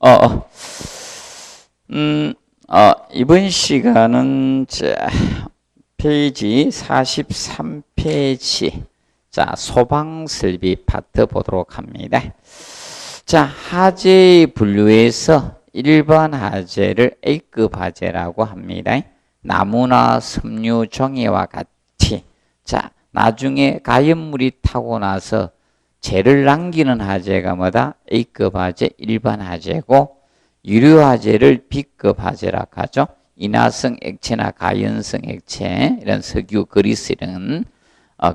어, 어. 이번 시간은 페이지 43페이지. 자, 소방설비 파트 보도록 합니다. 자, 하재의 분류에서 일반 하재를 A급 하재라고 합니다. 나무나 섬유, 종이와 같이. 자, 나중에 가연물이 타고 나서 재를 남기는 하재가 뭐다? A급 하재, 일반 하재고, 유류하재를 B급 하재라고 하죠. 인화성 액체나 가연성 액체, 이런 석유, 그리스 이런.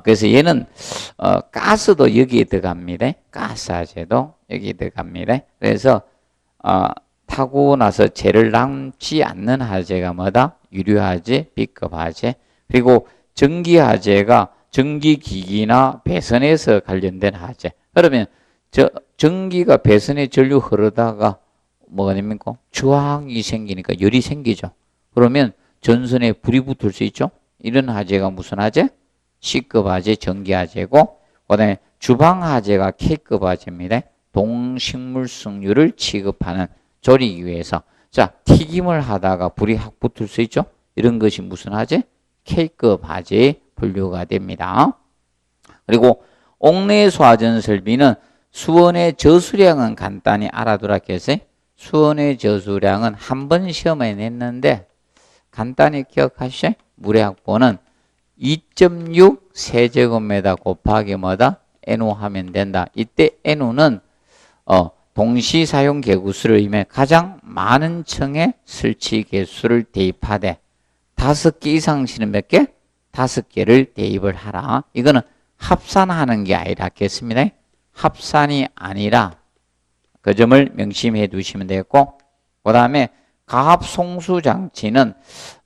그래서 얘는 가스도 여기에 들어갑니다. 가스 하재도 여기에 들어갑니다. 그래서 타고 나서 재를 남지 않는 하재가 뭐다? 유류하재, B급 하재. 그리고 전기하재가 전기기기나 배선에서 관련된 하재. 그러면 전기가 배선에 전류 흐르다가 뭐가 됩니까? 주황이 생기니까 열이 생기죠. 그러면 전선에 불이 붙을 수 있죠. 이런 하재가 무슨 하재? C급 하재, 전기하재고, 그 다음에 주방하재가 K급 하재입니다. 동식물성류를 취급하는 조리기 위해서. 자, 튀김을 하다가 불이 확 붙을 수 있죠. 이런 것이 무슨 하재? K급 하재에 분류가 됩니다. 그리고 옥내수화전 설비는 수원의 저수량은 간단히 알아두라 했어요. 수원의 저수량은 한 번 시험에 냈는데 간단히 기억하시죠? 물의 확보는 2.6 세제곱미터 곱하기 뭐다? NO 하면 된다. 이때 NO는 동시 사용 개구수를 의미해 가장 많은 층의 설치 개수를 대입하되 5개 이상 실은 몇 개? 5개를 대입을 하라. 이거는 합산하는 게 아니라 겠습니다. 합산이 아니라 그 점을 명심해 두시면 되겠고, 그 다음에 가압송수장치는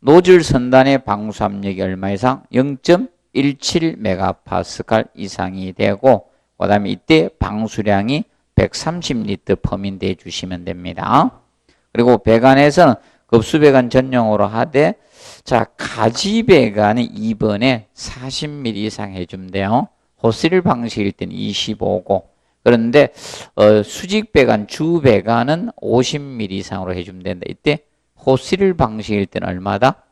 노즐 선단의 방수압력이 얼마 이상? 0.17메가파스칼 이상이 되고, 그 다음에 이때 방수량이 130리터 퍼민돼 주시면 됩니다. 그리고 배관에서는 급수배관 전용으로 하되, 자, 가지배관이 2번에 40mm 이상 해주면 돼요. 호스릴 방식일 때는 25고, 그런데 수직배관, 주배관은 50mm 이상으로 해주면 된다. 이때 호스릴 방식일 때는 얼마다?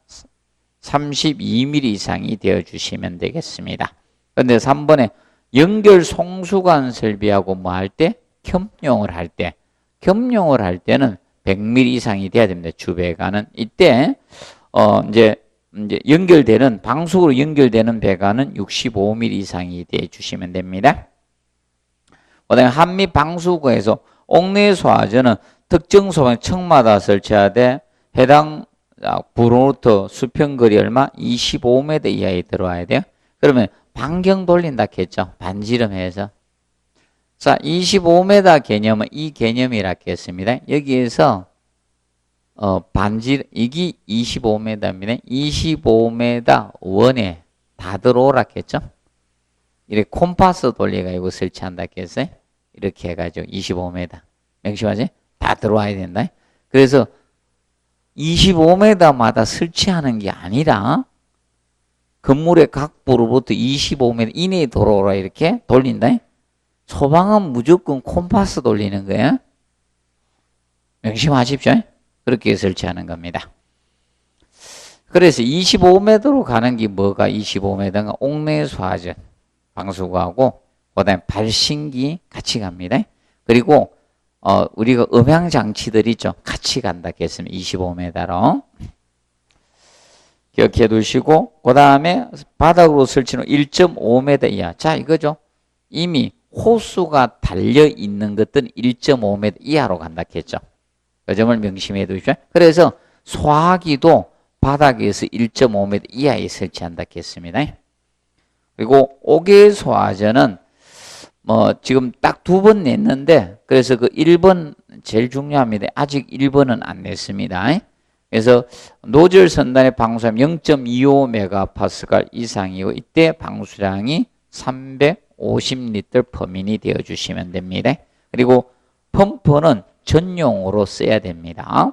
32mm 이상이 되어주시면 되겠습니다. 그런데 3번에 연결 송수관 설비하고 뭐 할 때? 겸용을 할 때. 겸용을 할 때는 100mm 이상이 돼야 됩니다. 주배관은. 이때 이제 연결되는, 방수구로 연결되는 배관은 65mm 이상이 되어 주시면 됩니다. 그 다음에 한미 방수구에서 옥내수화전은 특정 소방 층마다 설치하되 해당 브로노트 수평거리 얼마? 25m 이하에 들어와야 돼요. 그러면 반경 돌린다 했죠. 반지름해서. 자, 25m 개념은 이 개념이라 했습니다. 여기에서 이게 25m입니다. 25m 원에 다 들어오라 했죠. 이렇게 콤파스 돌려가지고 설치한다 했어요. 이렇게 해가지고 25m. 명심하지? 다 들어와야 된다. 그래서 25m마다 설치하는 게 아니라 건물의 각 부로부터 25m 이내에 들어오라 이렇게 돌린다. 소방은 무조건 콤파스 돌리는 거예요. 명심하십시오. 그렇게 설치하는 겁니다. 그래서 25m로 가는 게 뭐가 25m가? 옥내수화전 방수구하고 그 다음에 발신기 같이 갑니다. 그리고 우리가 음향장치들 있죠. 같이 간다 했으면 25m로 기억해 두시고, 그 다음에 바닥으로 설치는 1.5m 이하. 자, 이거죠. 이미 호수가 달려 있는 것들은 1.5m 이하로 간다 했죠. 그 점을 명심해 두십시오. 그래서 소화기도 바닥에서 1.5m 이하에 설치한다 했습니다. 그리고 옥외수화전은 지금 딱 2번 냈는데, 그래서 그 1번 제일 중요합니다. 아직 1번은 안 냈습니다. 그래서 노즐 선단의 방수량 0.25메가파스칼 이상이고, 이때 방수량이 350리터 퍼민이 되어 주시면 됩니다. 그리고 펌프는 전용으로 써야 됩니다.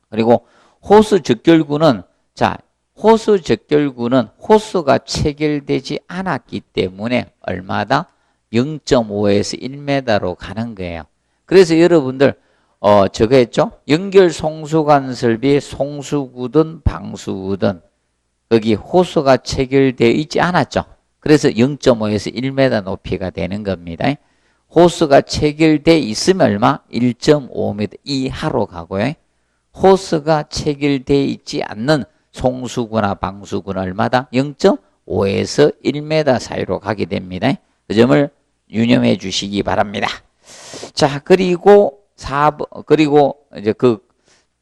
그리고 호수 적결구는, 자, 호수 적결구는 호수가 체결되지 않았기 때문에 얼마다? 0.5에서 1m로 가는 거예요. 그래서 여러분들 저거 했죠? 연결 송수관설비 송수구든 방수구든 거기 호스가 체결되어 있지 않았죠? 그래서 0.5에서 1m 높이가 되는 겁니다. 호스가 체결되어 있으면 얼마? 1.5m 이하로 가고요. 호스가 체결되어 있지 않는 송수구나 방수구는 얼마다? 0.5에서 1m 사이로 가게 됩니다. 그 점을 유념해 주시기 바랍니다. 자, 그리고 이제 그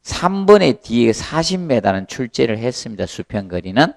3번의 뒤에 40m는 출제를 했습니다. 수평거리는.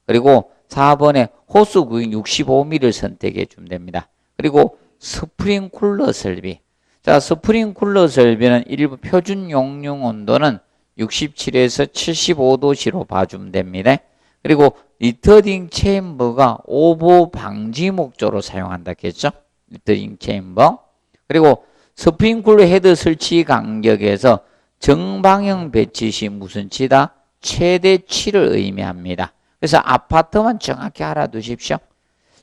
그리고 4번에 호수 구역 65mm를 선택해 주면 됩니다. 그리고 스프링쿨러 설비. 자, 스프링쿨러 설비는 일부 표준 용융 온도는 67에서 75도씨로 봐주면 됩니다. 그리고 리터딩 체인버가 오보 방지 목적으로 사용한다 했죠. 리터딩 체인버. 그리고 스프링쿨러 헤드 설치 간격에서 정방향 배치 시 무슨 치다? 최대치를 의미합니다. 그래서 아파트만 정확히 알아두십시오.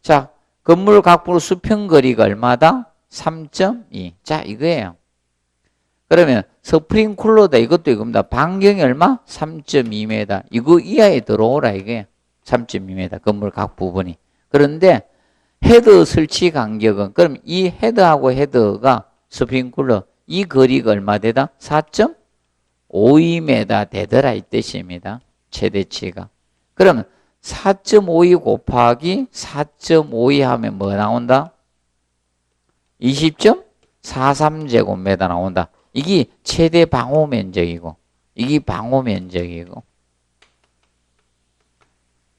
자, 건물 각부로 수평거리가 얼마다? 3.2. 자, 이거예요. 그러면 스프링쿨러다 이것도 이겁니다. 반경이 얼마? 3.2m. 이거 이하에 들어오라 이게 3.2m 건물 각 부분이. 그런데 헤드 설치 간격은 그럼 이 헤드하고 헤드가 스프링쿨러 이 거리가 얼마 되다? 4.52m 되더라 이 뜻입니다. 최대치가. 그러면 4.52 곱하기 4.52 하면 뭐 나온다? 20.43제곱미터 나온다. 이게 최대 방호 면적이고 이게 방호 면적이고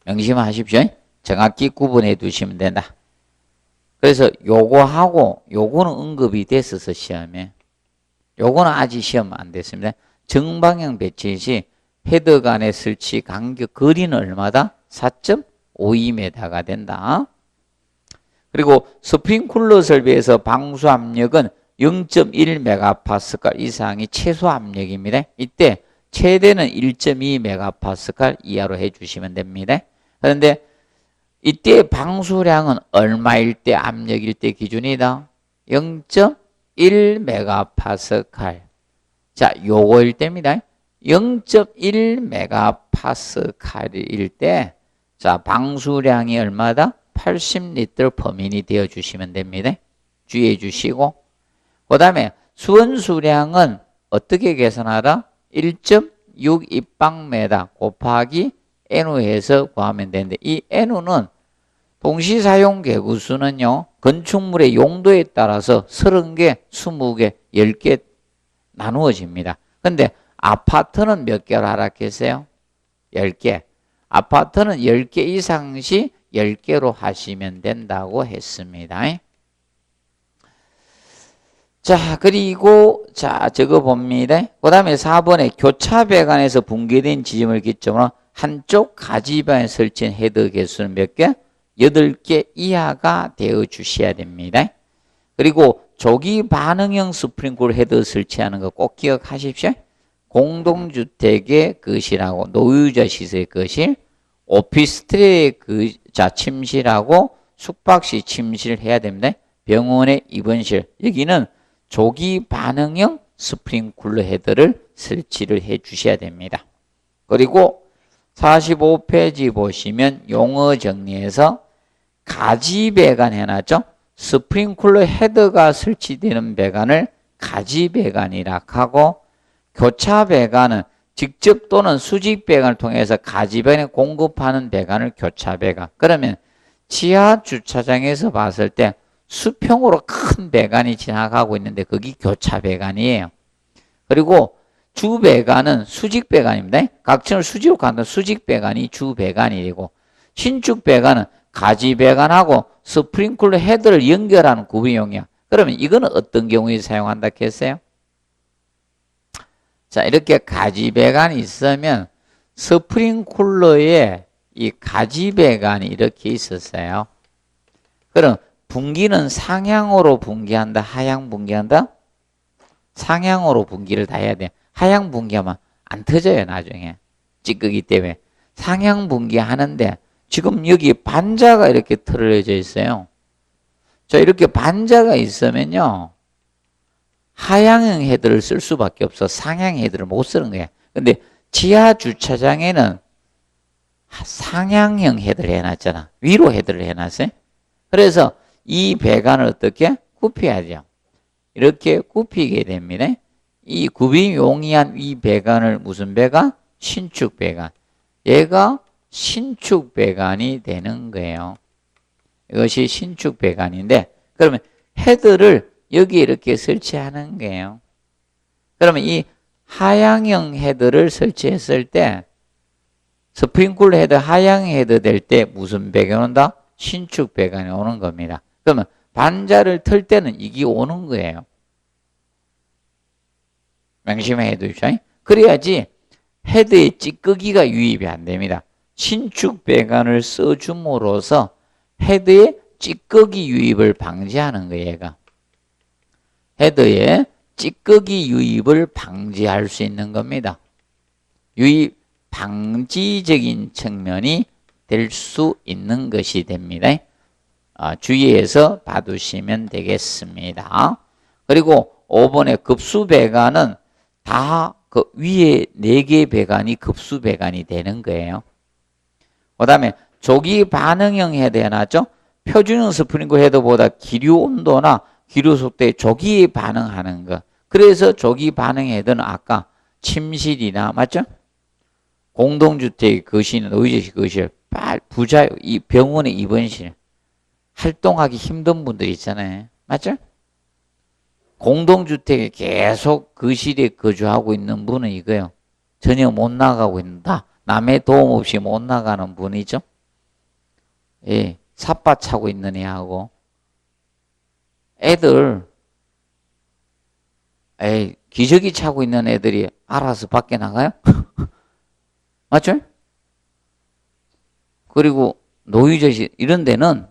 명심하십시오. 정확히 구분해 두시면 된다. 그래서 요거하고 요거는 언급이 됐어서 시험에 요거는 아직 시험 안 됐습니다. 정방향 배치 시 헤드 간의 설치 간격 거리는 얼마다? 4.52m가 된다. 그리고 스프링쿨러 설비에서 방수 압력은 0.1MPa 이상이 최소 압력입니다. 이때 최대는 1.2MPa 이하로 해주시면 됩니다. 그런데 이때 방수량은 얼마일 때 압력일 때 기준이다? 0.1MPa. 자, 요거일 때입니다. 0.1MPa일 때, 자, 방수량이 얼마다? 80L per min이 되어주시면 됩니다. 주의해 주시고. 그 다음에 수원수량은 어떻게 계산하라? 1.6 입방메다 곱하기 N우에서 구하면 되는데, 이 N우는 동시사용 개구수는요, 건축물의 용도에 따라서 30개, 20개, 10개 나누어집니다. 근데 아파트는 몇 개로 하락했어요? 10개. 아파트는 10개 이상 시 10개로 하시면 된다고 했습니다. 자, 그리고 자, 저거 봅니다. 그 다음에 4번에 교차배관에서 붕괴된 지점을 기점으로 한쪽 가지방에 설치한 헤더 개수는 몇 개? 8개 이하가 되어 주셔야 됩니다. 그리고 조기 반응형 스프링쿨러 헤더 설치하는 거 꼭 기억하십시오. 공동주택의 거실하고 노유자 시설의 거실, 오피스텔의 침실하고 숙박시 침실을 해야 됩니다. 병원의 입원실, 여기는 조기 반응형 스프링쿨러 헤더를 설치를 해 주셔야 됩니다. 그리고 45페이지 보시면 용어 정리해서 가지배관 해놨죠. 스프링쿨러 헤더가 설치되는 배관을 가지배관이라 하고, 교차배관은 직접 또는 수직배관을 통해서 가지배관에 공급하는 배관을 교차배관. 그러면 지하 주차장에서 봤을 때 수평으로 큰 배관이 지나가고 있는데 거기 교차배관이에요. 그리고 주배관은 수직배관입니다. 각층을 수직으로 가는 수직배관이 주배관이고, 신축배관은 가지배관하고 스프링쿨러 헤드를 연결하는 구비용이야. 그러면 이거는 어떤 경우에 사용한다 했어요? 자, 이렇게 가지배관이 있으면 스프링쿨러에 이 가지배관이 이렇게 있었어요. 그럼 분기는 상향으로 분기한다, 하향 분기한다? 상향으로 분기를 다 해야 돼. 하향 분기하면 안 터져요, 나중에. 찌끄기 때문에. 상향 분기하는데 지금 여기 반자가 이렇게 틀어져 있어요. 자, 이렇게 반자가 있으면요, 하향형 헤드를 쓸 수밖에 없어. 상향 헤드를 못 쓰는 거야. 근데 지하 주차장에는 상향형 헤드를 해놨잖아. 위로 헤드를 해놨어요. 그래서 이 배관을 어떻게 굽혀야죠. 이렇게 굽히게 됩니다. 이 굽이 용이한 이 배관을 무슨 배관? 신축 배관. 얘가 신축 배관이 되는 거예요. 이것이 신축 배관인데, 그러면 헤드를 여기 이렇게 설치하는 거예요. 그러면 이 하향형 헤드를 설치했을 때 스프링클러 헤드 하향 헤드 될 때 무슨 배관이 온다? 신축 배관이 오는 겁니다. 그러면 반자를 틀 때는 이게 오는 거예요. 명심해 두십시오. 그래야지 헤드의 찌꺼기가 유입이 안 됩니다. 신축 배관을 써줌으로써 헤드의 찌꺼기 유입을 방지하는 거예요. 얘가. 헤드의 찌꺼기 유입을 방지할 수 있는 겁니다. 유입 방지적인 측면이 될 수 있는 것이 됩니다. 주의해서 봐두시면 되겠습니다. 그리고 5번의 급수 배관은 다 그 위에 4개 배관이 급수 배관이 되는 거예요. 그 다음에 조기 반응형 헤드 해놨죠? 표준형 스프링클러 헤드보다 기류 온도나 기류 속도에 조기 반응하는 거. 그래서 조기 반응 헤드는 아까 침실이나 맞죠? 공동주택 거실, 의료실 거실, 부자 이 병원의 입원실 활동하기 힘든 분들 있잖아요. 맞죠? 공동주택에 계속 거실에 거주하고 있는 분은 이거요. 전혀 못 나가고 있는다. 남의 도움 없이 못 나가는 분이죠. 예, 삿바 차고 있는 애하고 애들 기저귀 차고 있는 애들이 알아서 밖에 나가요? 맞죠? 그리고 노유저실 이런 데는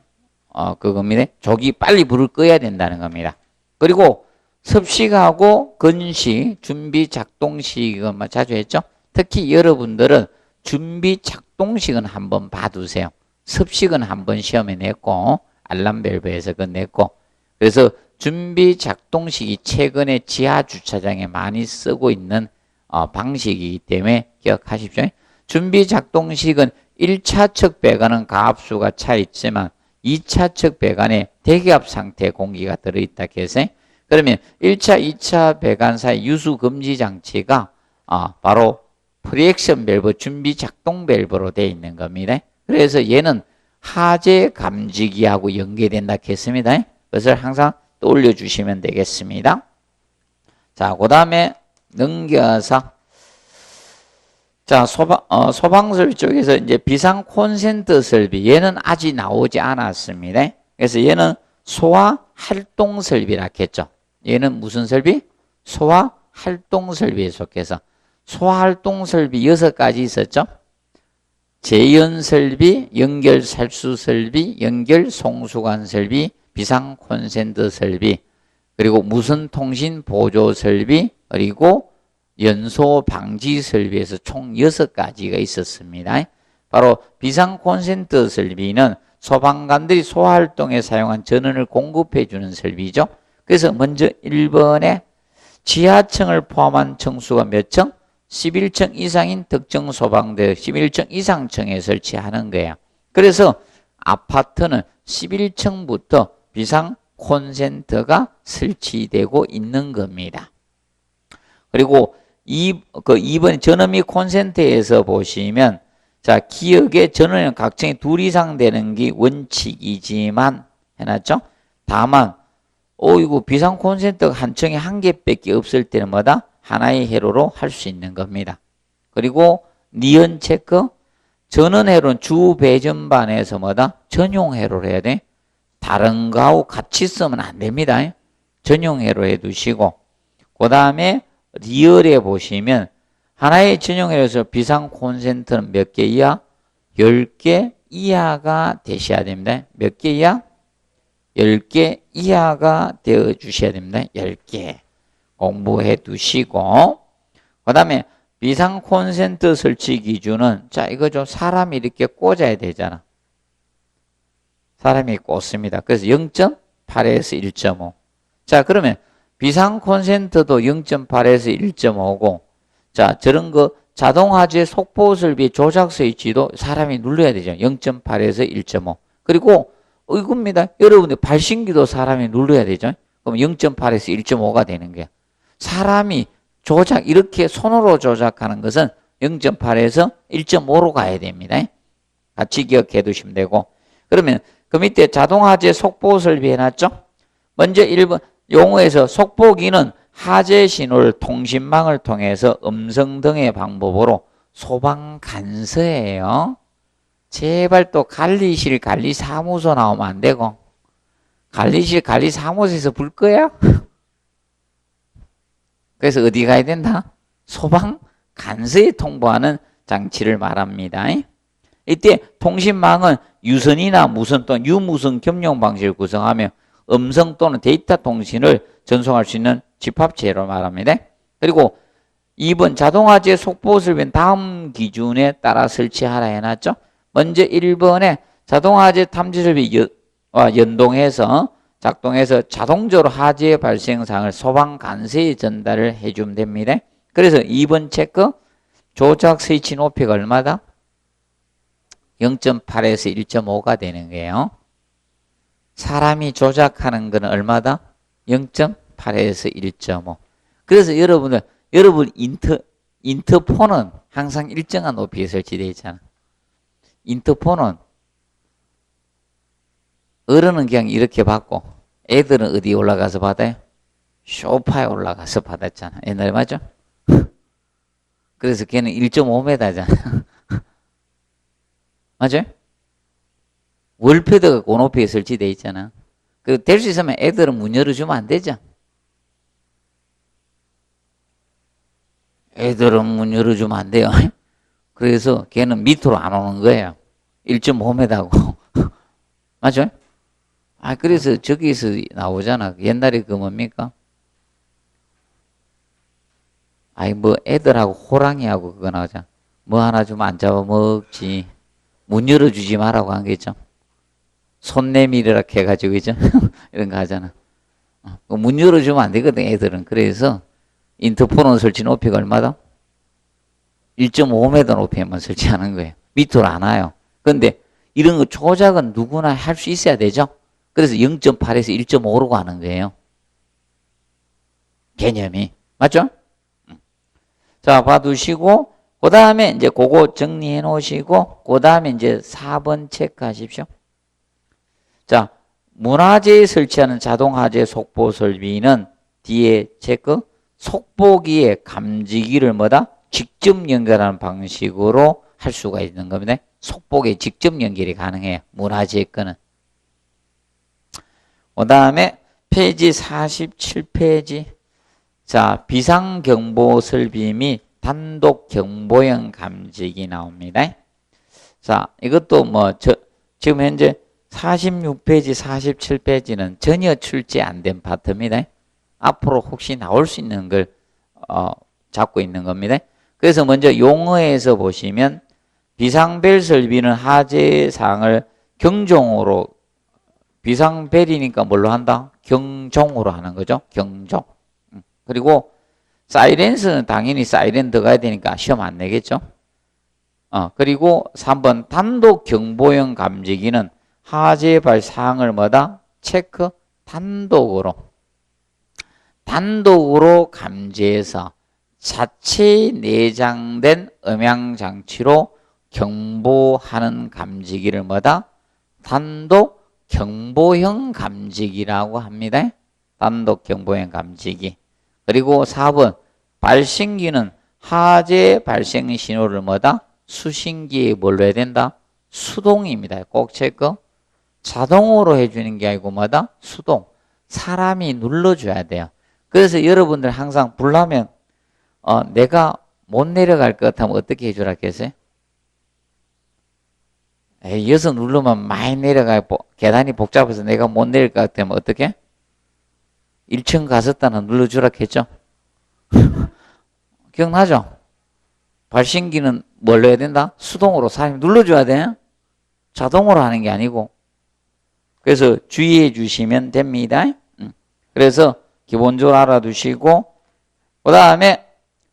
그겁니다. 조기 빨리 불을 꺼야 된다는 겁니다. 그리고 습식하고 건식, 준비 작동식은 자주 했죠? 특히 여러분들은 준비 작동식은 한번 봐두세요. 습식은 한번 시험에 냈고 알람 밸브에서 그거 냈고 그래서 준비 작동식이 최근에 지하 주차장에 많이 쓰고 있는 방식이기 때문에 기억하십시오. 준비 작동식은 1차측 배관은 가압수가 차 있지만 2차측 배관에 대기압 상태의 공기가 들어있다 해서 그러면 1차, 2차 배관 사이 유수 금지 장치가 바로 프리액션 밸브 준비 작동 밸브로 되어 있는 겁니다. 그래서 얘는 하재 감지기하고 연계된다 했습니다. 그것을 항상 떠올려 주시면 되겠습니다. 자, 그 다음에 넘겨서 자, 소방설비 쪽에서 이제 비상 콘센트 설비 얘는 아직 나오지 않았습니다. 그래서 얘는 소화 활동 설비라 했죠. 얘는 무슨 설비? 소화 활동 설비에 속해서 소화 활동 설비 6가지 있었죠. 재연 설비, 연결 살수 설비, 연결 송수관 설비, 비상 콘센트 설비, 그리고 무선 통신 보조 설비, 그리고 연소 방지 설비에서 총 6가지가 있었습니다. 바로 비상 콘센트 설비는 소방관들이 소화활동에 사용한 전원을 공급해 주는 설비죠. 그래서 먼저 1번에 지하층을 포함한 층수가 몇 층? 11층 이상인 특정 소방대 11층 이상 층에 설치하는 거예요. 그래서 아파트는 11층부터 비상 콘센트가 설치되고 있는 겁니다. 그리고 2번 전원 및 콘센트에서 보시면 자, 기역의 전원은 각 층이 2 이상 되는 게 원칙이지만 해놨죠. 다만 이거 비상 콘센트가 한 층에 1개밖에 없을 때는 뭐다? 하나의 회로로 할 수 있는 겁니다. 그리고 니은 체크 전원 회로는 주 배전반에서 뭐다? 전용 회로를 해야 돼. 다른 거하고 같이 쓰면 안 됩니다. 전용 회로 해두시고 그 다음에 리얼에 보시면 하나의 전용 회로에서 비상 콘센트는 몇 개 이하? 10개 이하가 되셔야 됩니다. 몇 개 이하? 10개 이하가 되어 주셔야 됩니다. 10개 공부해 두시고 그 다음에 비상 콘센트 설치 기준은 자 이거 좀 사람이 이렇게 꽂아야 되잖아. 사람이 꽂습니다. 그래서 0.8에서 1.5 자 그러면 비상 콘센트도 0.8에서 1.5고, 자, 저런 거 자동화재 속보 설비 조작 스위치도 사람이 눌러야 되죠. 0.8에서 1.5. 그리고 이겁니다. 여러분들 발신기도 사람이 눌러야 되죠. 그럼 0.8에서 1.5가 되는 거야. 사람이 조작, 이렇게 손으로 조작하는 것은 0.8에서 1.5로 가야 됩니다. 같이 기억해 두시면 되고. 그러면 그 밑에 자동화재 속보 설비 해놨죠? 먼저 1번 용어에서 속보기는 화재 신호를 통신망을 통해서 음성 등의 방법으로 소방 간서예요. 제발 또 관리실 관리사무소 나오면 안 되고, 관리실 관리사무소에서 불 거야? 그래서 어디 가야 된다? 소방 간서에 통보하는 장치를 말합니다. 이때 통신망은 유선이나 무선 또는 유무선 겸용 방식을 구성하며 음성 또는 데이터 통신을 전송할 수 있는 집합체로 말합니다. 그리고 2번 자동화재 속보 설비는 다음 기준에 따라 설치하라 해놨죠. 먼저 1번에 자동화재 탐지 설비와 연동해서 작동해서 자동적으로 화재 발생 사항을 소방 간서에 전달을 해주면 됩니다. 그래서 2번 체크, 조작 스위치 높이가 얼마다? 0.8에서 1.5가 되는 거예요. 사람이 조작하는 건 얼마다? 0.8에서 1.5. 그래서 여러분 인터폰은 항상 일정한 높이에 설치되어 있잖아. 인터폰은 어른은 그냥 이렇게 받고 애들은 어디 올라가서 받아요? 소파에 올라가서 받았잖아. 옛날에 맞죠? 그래서 걔는 1.5m잖아. 맞아요? 월패드가 그 높이에 설치되어 있잖아. 그 될 수 있으면 애들은 문 열어주면 안 되죠? 애들은 문 열어주면 안 돼요. 그래서 걔는 밑으로 안 오는 거예요. 1.5m고. 맞죠? 아, 그래서 저기서 나오잖아. 옛날에 그 뭡니까? 아이, 뭐 애들하고 호랑이하고 그거 나오잖아. 뭐 하나 좀 안 잡아먹지. 문 열어주지 말라고 한 게 있죠. 손 내밀으라 해가지고, 그죠? 이런 거 하잖아. 문 열어주면 안 되거든, 애들은. 그래서 인터폰은 설치 높이가 얼마다? 1.5m 높이에만 설치하는 거예요. 밑으로 안 와요. 근데 이런 거 조작은 누구나 할 수 있어야 되죠? 그래서 0.8에서 1.5로 가는 거예요. 개념이. 맞죠? 자, 봐두시고, 그 다음에 이제 그거 정리해 놓으시고, 그 다음에 이제 4번 체크하십시오. 자, 문화재에 설치하는 자동화재 속보 설비는 뒤에 체크, 속보기에 감지기를 뭐다? 직접 연결하는 방식으로 할 수가 있는 겁니다. 속보기에 직접 연결이 가능해요. 문화재 거는. 그 다음에 페이지 47페이지. 자, 비상경보 설비 및 단독경보형 감지기 나옵니다. 자, 이것도 뭐, 지금 현재 46페이지, 47페이지는 전혀 출제 안 된 파트입니다. 앞으로 혹시 나올 수 있는 걸, 잡고 있는 겁니다. 그래서 먼저 용어에서 보시면, 비상벨 설비는 화재 사항을 경종으로, 비상벨이니까 뭘로 한다? 경종으로 하는 거죠. 경종. 그리고 사이렌스는 당연히 사이렌 들어가야 되니까 시험 안 내겠죠. 그리고 3번 단독 경보형 감지기는 화재 발사항을 뭐다? 체크 단독으로 감지해서 자체 내장된 음향장치로 경보하는 감지기를 뭐다? 단독 경보형 감지기라고 합니다. 단독 경보형 감지기. 그리고 4번 발신기는 화재 발생 신호를 뭐다? 수신기에 뭘로 해야 된다? 수동입니다. 꼭 체크. 자동으로 해주는 게 아니고 뭐다? 수동. 사람이 눌러줘야 돼요. 그래서 여러분들 항상 불나면 내가 못 내려갈 것 같으면 어떻게 해주라 했어요? 여기서 누르면 많이 내려가요. 계단이 복잡해서 내가 못 내릴 것 같으면 어떻게? 1층 갔었다는 눌러주라 했죠? 기억나죠? 발신기는 뭘로 해야 된다? 수동으로 사람이 눌러줘야 돼. 자동으로 하는 게 아니고. 그래서 주의해 주시면 됩니다. 그래서 기본적으로 알아두시고, 그 다음에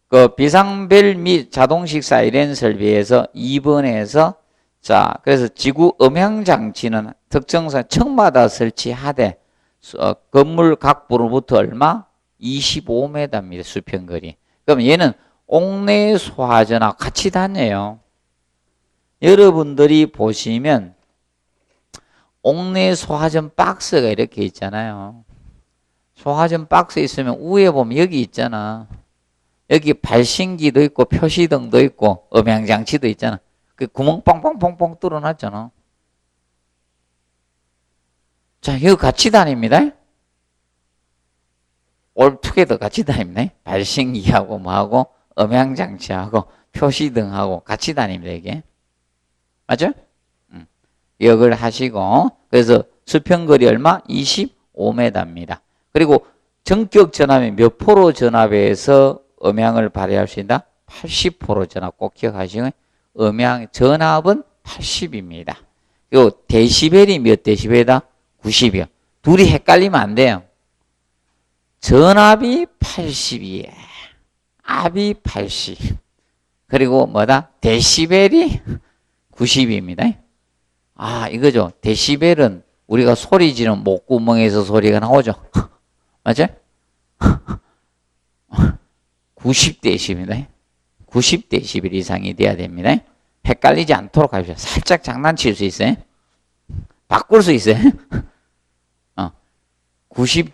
그 비상벨 및 자동식 사이렌 설비에서 2번에서 자, 그래서 지구 음향장치는 특정사 층마다 설치하되 건물 각 부로부터 얼마? 25m입니다. 수평거리. 그럼 얘는 옥내 소화전하고 같이 다녀요. 여러분들이 보시면 옥내 소화전 박스가 이렇게 있잖아요. 소화전 박스 있으면 위에 보면 여기 있잖아. 여기 발신기도 있고 표시등도 있고 음향장치도 있잖아. 그 구멍 뻥뻥뻥뻥 뚫어놨잖아. 자, 이거 같이 다닙니다. 올투게더 같이 다닙니다. 발신기하고 뭐하고 음향장치하고 표시등하고 같이 다닙니다. 이게. 맞죠? 기억을 하시고, 그래서 수평거리 얼마? 25m입니다. 그리고 전격 전압이 몇 프로 전압에서 음향을 발휘할 수 있다? 80% 전압 꼭 기억하시고, 음향 전압은 80입니다. 그리고 데시벨이 몇 데시벨이다? 90이요. 둘이 헷갈리면 안 돼요. 전압이 80이에요. 압이 80. 그리고 뭐다? 데시벨이 90입니다. 아, 이거죠. 데시벨은 우리가 소리 지르는 목구멍에서 소리가 나오죠. 맞죠? 90데시벨입니다. 90데시벨 이상이 돼야 됩니다. 헷갈리지 않도록 하십시오. 살짝 장난칠 수 있어요. 바꿀 수 있어요. 90,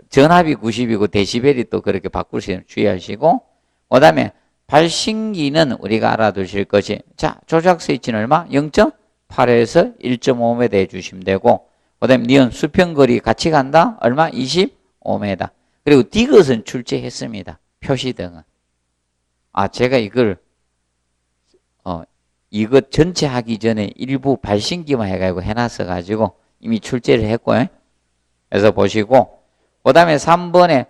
전압이 90이고 데시벨이 또 그렇게 바꿀 수 있는 주의하시고, 그 다음에 발신기는 우리가 알아두실 것이, 자, 조작 스위치는 얼마? 0.8에서 1.5m 해주시면 되고, 그 다음에 니은 수평거리 같이 간다? 얼마? 25m. 그리고 디귿은 출제했습니다. 표시등은. 아, 제가 이걸, 이것 전체 하기 전에 일부 발신기만 해가지고 해놨어가지고 이미 출제를 했고요. 그래서 보시고, 그 다음에 3번에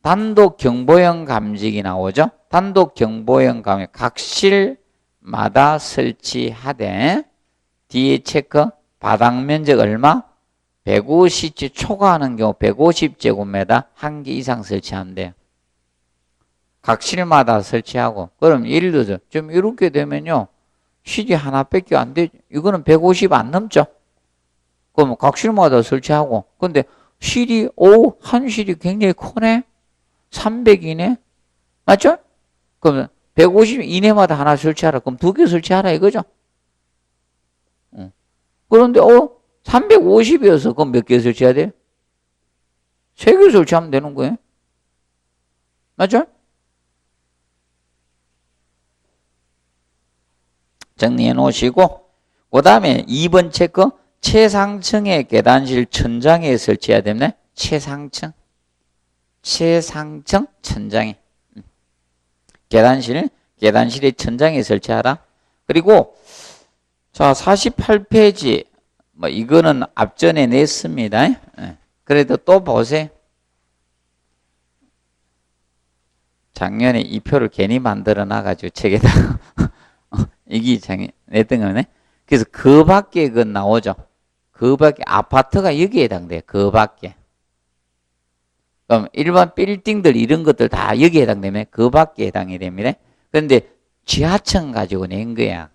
단독 경보형 감지기 나오죠? 단독 경보형 감지기 각실마다 설치하되, 뒤에 체크, 바닥 면적 얼마? 150제 초과하는 경우 150제곱미터 한 개 이상 설치하면 돼요. 각실마다 설치하고, 그럼 예를 들어서 좀 이렇게 되면요, 실이 하나밖에 안 되죠. 이거는 150 안 넘죠? 그럼 각실마다 설치하고, 근데 실이, 한 실이 굉장히 크네? 300이네? 맞죠? 그러면 150 이내마다 하나 설치하라. 그럼 2개 설치하라 이거죠? 그런데, 350이어서 그럼 몇 개 설치해야 돼요? 3개 설치하면 되는 거예요? 맞죠? 정리해 놓으시고, 그 다음에 2번 체크, 최상층의 계단실 천장에 설치해야 됩니다. 최상층 천장에. 계단실의 천장에 설치하라. 그리고, 자, 48페이지, 이거는 앞전에 냈습니다. 그래도 또 보세요. 작년에 이 표를 괜히 만들어 놔가지고 책에다. 이게 작년 냈던 거네. 그래서 그 밖에 그 나오죠. 그 밖에 아파트가 여기에 해당돼요. 그 밖에. 그럼 일반 빌딩들 이런 것들 다 여기에 해당되면 그 밖에 해당이 됩니다. 그런데 지하층 가지고 낸 거야.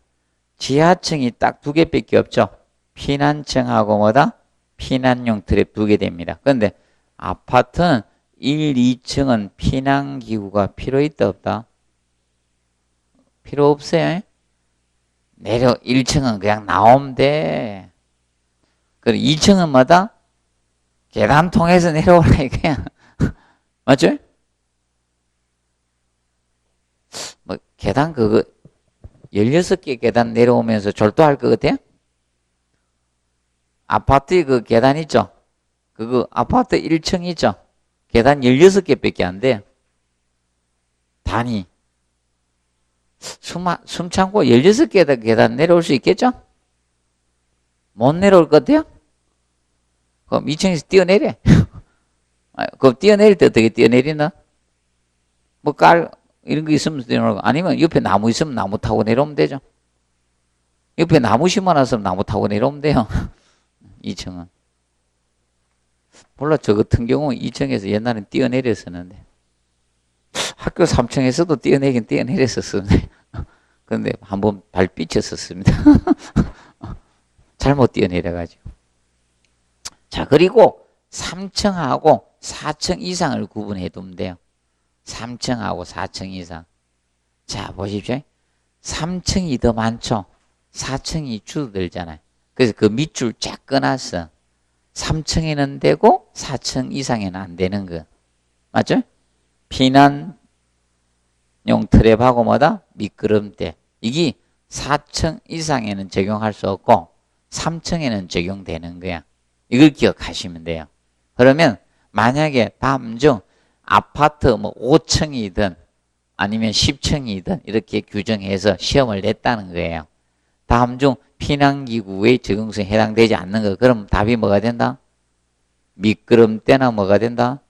지하층이 딱 2개밖에 없죠. 피난층하고 뭐다? 피난용 트랩 2개 됩니다. 그런데 아파트는 1, 2층은 피난기구가 필요 있다 없다? 필요 없어요. 1층은 그냥 나오면 돼. 그리고 2층은 뭐다? 계단 통해서 내려오라 이거야. 맞죠? 계단 16개 계단 내려오면서 졸도할 것 같아요? 아파트에 그 계단 있죠? 아파트 1층 있죠? 계단 16개밖에 안 돼요. 단위. 숨 참고 16개 계단 내려올 수 있겠죠? 못 내려올 것 같아요? 그럼 2층에서 뛰어내려. 그럼 뛰어내릴 때 어떻게 뛰어내리나? 이런 거 있으면 뛰어내리고, 아니면 옆에 나무 있으면 나무 타고 내려오면 되죠. 옆에 나무 심어놨으면 나무 타고 내려오면 돼요. 2층은. 몰라, 저 같은 경우 2층에서 옛날엔 뛰어내렸었는데. 학교 3층에서도 뛰어내긴 뛰어내렸었는데. 근데 한번 발 삐쳤었습니다. 잘못 뛰어내려가지고. 자, 그리고 3층하고 4층 이상을 구분해 두면 돼요. 3층하고 4층 이상. 자, 보십시오. 3층이 더 많죠? 4층이 줄어들잖아요. 그래서 그 밑줄 쫙 끊었어. 3층에는 되고 4층 이상에는 안 되는 거. 맞죠? 피난용 트랩하고 뭐다? 미끄럼대. 이게 4층 이상에는 적용할 수 없고 3층에는 적용되는 거야. 이걸 기억하시면 돼요. 그러면 만약에 다음 중 아파트 뭐 5층이든 아니면 10층이든 이렇게 규정해서 시험을 냈다는 거예요. 다음 중 피난기구의 적용성에 해당되지 않는 거. 그럼 답이 뭐가 된다? 미끄럼대나 뭐가 된다?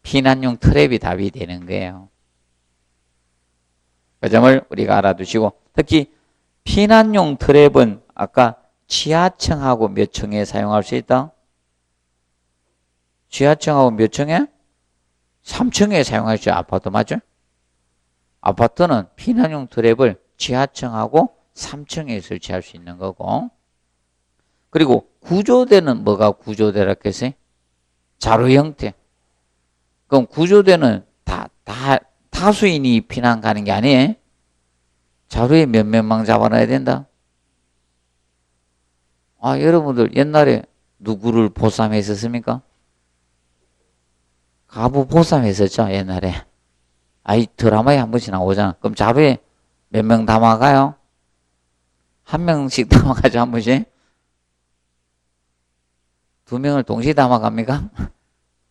피난용 트랩이 답이 되는 거예요. 그 점을 우리가 알아두시고, 특히 피난용 트랩은 아까 지하층하고 몇 층에 사용할 수 있다? 지하층하고 몇 층에? 3층에 사용할 수 있죠. 아파트 맞죠? 아파트는 피난용 트랩을 지하층하고 3층에 설치할 수 있는 거고. 그리고 구조대는 뭐가 구조대라 했어요? 자루 형태. 그럼 구조대는 다수인이 피난 가는 게 아니에요. 자루에 몇 명만 잡아놔야 된다. 아, 여러분들 옛날에 누구를 보쌈했었습니까? 가부 보쌈했었죠, 옛날에. 아이, 드라마에 한 번씩 나오잖아. 그럼 자루에 몇 명 담아가요? 한 명씩 담아가죠, 한 번씩? 2명을 동시에 담아갑니까?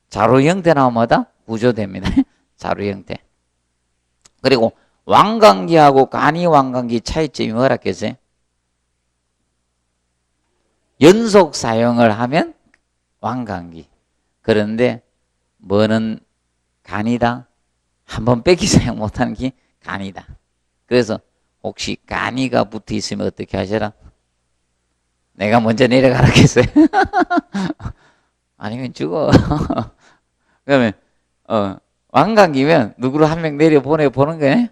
자루 형태 나오면 뭐다? 구조대입니다. 자루 형태. 그리고 왕관기하고 간이 왕관기 차이점이 뭐라 했어요? 연속 사용을 하면 왕관기. 그런데 뭐는 간이다? 한번 빼기 사용 못하는 게 간이다. 그래서 혹시 간이가 붙어 있으면 어떻게 하셔라? 내가 먼저 내려가라 했어요. 아니면 죽어. 그러면 왕관기면 누구를 한 명 내려보내보는 거예요?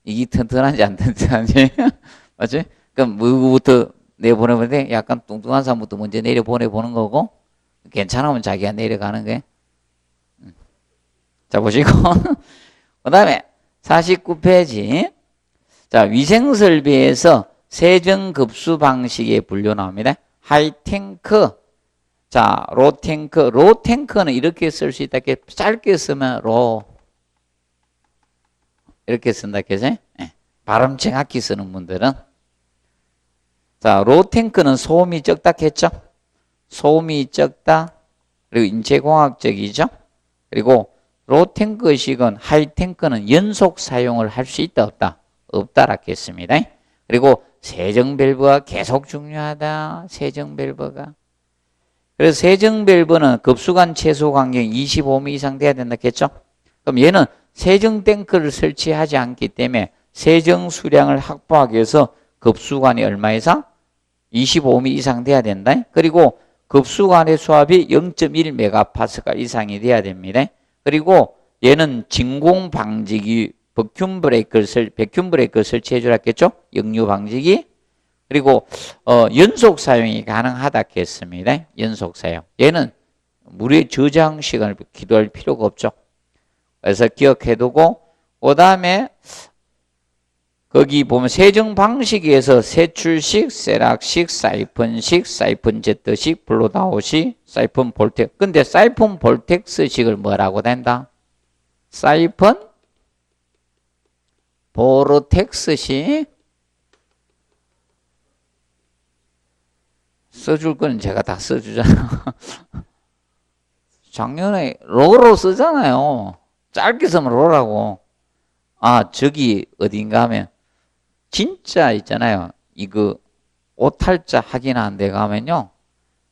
이게 튼튼한지 안 튼튼한지. 맞지? 그럼 누구부터 내보내보는데 약간 뚱뚱한 사람부터 먼저 내려보내보는 거고 괜찮으면 자기가 내려가는 거예요. 자, 보시고. 그 다음에 49페이지. 자, 위생설비에서 세정급수 방식의 분류 나옵니다. 하이탱크. 자, 로탱크. 로탱크는 이렇게 쓸 수 있다. 짧게 쓰면 로. 이렇게 쓴다. 그죠? 발음 정확히 쓰는 분들은. 자, 로탱크는 소음이 적다 했죠? 소음이 적다. 그리고 인체공학적이죠? 그리고 로탱크식은 하이탱크는 연속 사용을 할 수 있다 없다? 없다라 했습니다. 그리고 세정밸브가 계속 중요하다. 세정밸브가. 그래서 세정밸브는 급수관 최소 간격이 25m 이상 돼야 된다 했죠? 그럼 얘는 세정탱크를 설치하지 않기 때문에 세정 수량을 확보하기 위해서 급수관이 얼마 이상? 25m 이상 돼야 된다. 그리고 급수관의 수압이 0.1메가파스칼 이상이 돼야 됩니다. 그리고 얘는 진공 방지기 백큐 브레이크를 설치해 주라 했겠죠? 역류 방지기. 그리고 연속 사용이 가능하다 했습니다. 연속 사용. 얘는 물의 저장 시간을 기도할 필요가 없죠. 그래서 기억해 두고 그다음에 거기 보면 세정 방식에서 세출식, 세락식, 사이펀식, 사이펀 제트식, 블로다우식, 사이펀 볼텍. 근데 사이펀 볼텍스식을 뭐라고 된다? 사이펀 보르텍스식. 써줄 거는 제가 다 써주잖아요. 작년에 로로 쓰잖아요. 짧게 쓰면 로라고. 아, 저기 어딘가 하면 진짜 있잖아요. 이거 오탈자 확인하는 데 가면요.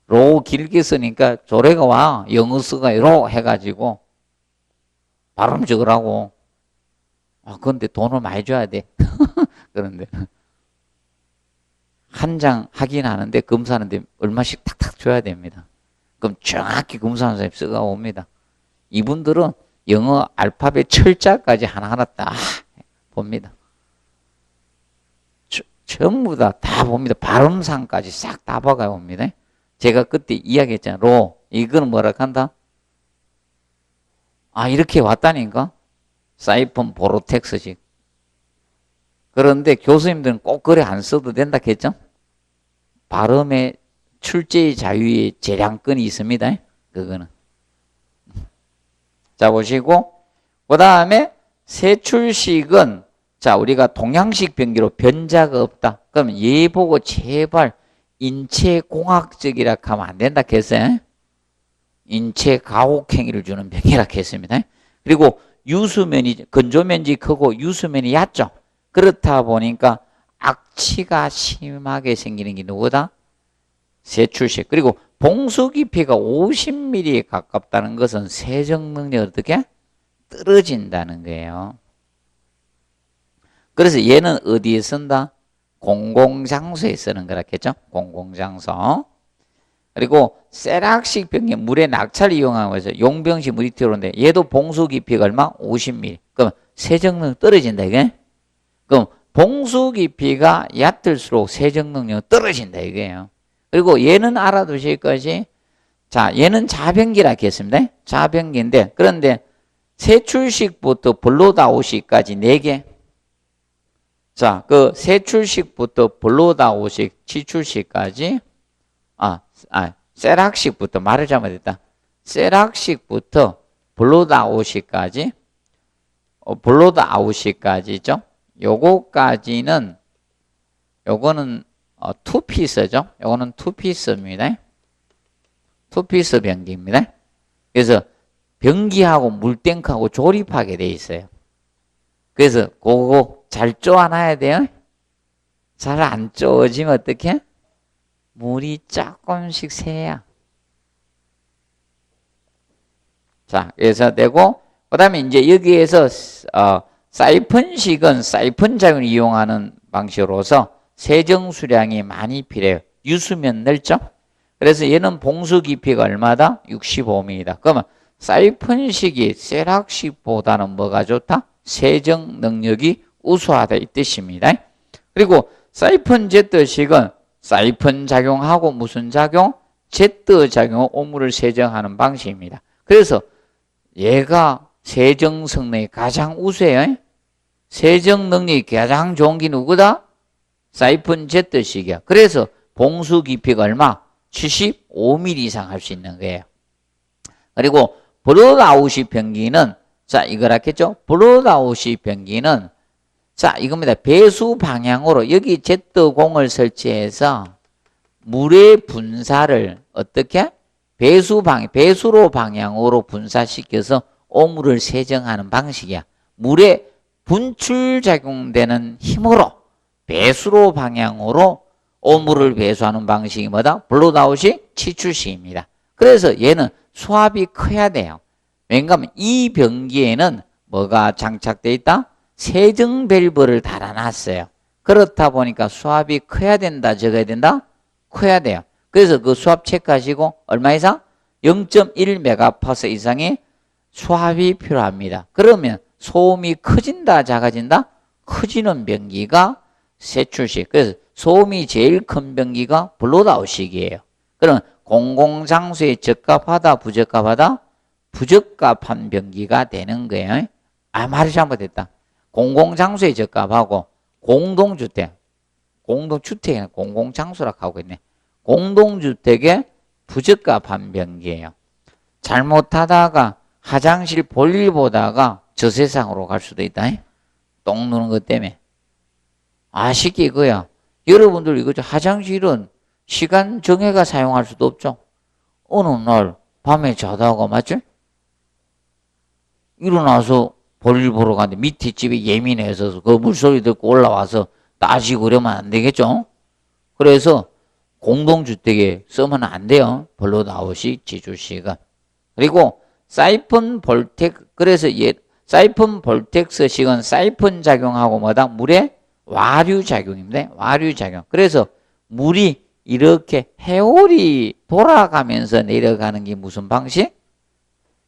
로 길게 쓰니까 조례가 와. 영어 쓰가 로 해가지고 발음 적으라고. 아, 근데 돈을 많이 줘야 돼. 그런데 한 장 확인하는데 검사하는데 얼마씩 탁탁 줘야 됩니다. 그럼 정확히 금수한 선생님 쓰가 옵니다. 이분들은 영어 알파벳 철자까지 하나하나 다 봅니다. 전부 다 봅니다. 발음상까지 싹 다 봐가 옵니다. 제가 그때 이야기했잖아요. 로, 이거는 뭐라 한다? 아, 이렇게 왔다니까? 사이폰 보로텍스식. 그런데 교수님들은 꼭 그래 안 써도 된다 했죠? 발음의 출제의 자유의 재량권이 있습니다. 그거는. 자, 보시고. 그 다음에 세출식은 자, 우리가 동양식 병기로 변자가 없다. 그럼 얘 보고 제발 인체공학적이라 하면 안 된다 했어요. 인체가혹행위를 주는 병이라 했습니다. 그리고 유수면이, 건조면이 크고 유수면이 얕죠. 그렇다 보니까 악취가 심하게 생기는 게 누구다? 세출식. 그리고 봉수 깊이가 50mm에 가깝다는 것은 세정 능력이 어떻게? 떨어진다는 거예요. 그래서 얘는 어디에 쓴다? 공공장소에 쓰는 거라겠죠? 공공장소. 그리고 세락식 병기 물에 낙차를 이용하고 해서 용병식 물이 튀어오는데 얘도 봉수 깊이가 얼마? 50mm. 그럼 세정 능력 떨어진다 이게? 그럼 봉수 깊이가 얕을수록 세정 능력이 떨어진다 이거예요. 그리고 얘는 알아두실 것이 자, 얘는 자변기라 했습니다. 자변기인데 그런데 세출식부터 블로다우식까지 4개. 자, 그 세출식부터 블로다우식, 치출식까지 세락식부터 말을 잘못했다. 세락식부터 블로다우식까지 블로다우식까지죠. 요거는 투피스죠. 요거는 투피스입니다. 투피스 변기입니다. 그래서 변기하고 물탱크하고 조립하게 돼 있어요. 그래서 그거 잘 쪼아놔야 돼요. 잘 안 쪼아지면 어떻게? 물이 조금씩 새야. 자, 그래서 되고 그 다음에 이제 여기에서 사이펀식은 사이펀 작용을 이용하는 방식으로서 세정 수량이 많이 필요해요. 유수면 넓죠? 그래서 얘는 봉수 깊이가 얼마다? 65mm다. 그러면 사이펀식이 세락식보다는 뭐가 좋다? 세정 능력이 우수하다 이 뜻입니다. 그리고 사이펀 제트식은 사이펀 작용하고 무슨 작용? 제트 작용으로 오물을 세정하는 방식입니다. 그래서 얘가 세정 성능이 가장 우수해요. 세정 능력이 가장 좋은 게 누구다? 사이펀 제트식이야. 그래서 봉수 깊이가 얼마? 75mm 이상 할 수 있는 거예요. 그리고 블로드아웃식 변기는 자, 이걸 했겠죠? 블로드아웃식 변기는 자, 이겁니다. 배수 방향으로 여기 제트공을 설치해서 물의 분사를 어떻게? 배수로 방향으로 분사시켜서 오물을 세정하는 방식이야. 물에 분출작용되는 힘으로 배수로 방향으로 오물을 배수하는 방식이 뭐다? 블로드아웃식 치출식입니다. 그래서 얘는 수압이 커야 돼요. 왜냐하면 이 변기에는 뭐가 장착되어 있다? 세정 밸브를 달아놨어요. 그렇다 보니까 수압이 커야 된다, 적어야 된다? 커야 돼요. 그래서 그 수압 체크하시고 얼마 이상? 0.1메가파스 이상의 수압이 필요합니다. 그러면 소음이 커진다, 작아진다? 커지는 변기가 세출식. 그래서 소음이 제일 큰 변기가 블로드아웃식이에요. 그럼 공공장소에 적합하다, 부적합하다? 부적합한 변기가 되는 거예요. 아, 말이 잘못됐다. 공공장소에 적합하고 공동주택, 공공장소라고 하고 있네. 공동주택에 부적합한 변기예요. 잘못하다가 화장실 볼일 보다가 저 세상으로 갈 수도 있다. 똥 누는 것 때문에. 아쉽게 이거야. 여러분들 이거죠. 화장실은 시간 정해가 사용할 수도 없죠. 어느 날 밤에 자다가 맞죠? 일어나서 볼일 보러 가는데 밑에 집에 예민해서 그 물소리 듣고 올라와서 따지고 그러면 안 되겠죠? 그래서 공동주택에 쓰면 안 돼요. 블로드아웃식, 치출식은. 그리고 사이펀 볼텍, 그래서 사이펀 볼텍스식은 사이펀 작용하고 뭐다? 물의 와류 작용입니다. 와류 작용. 그래서 물이 이렇게 해올이 돌아가면서 내려가는 게 무슨 방식?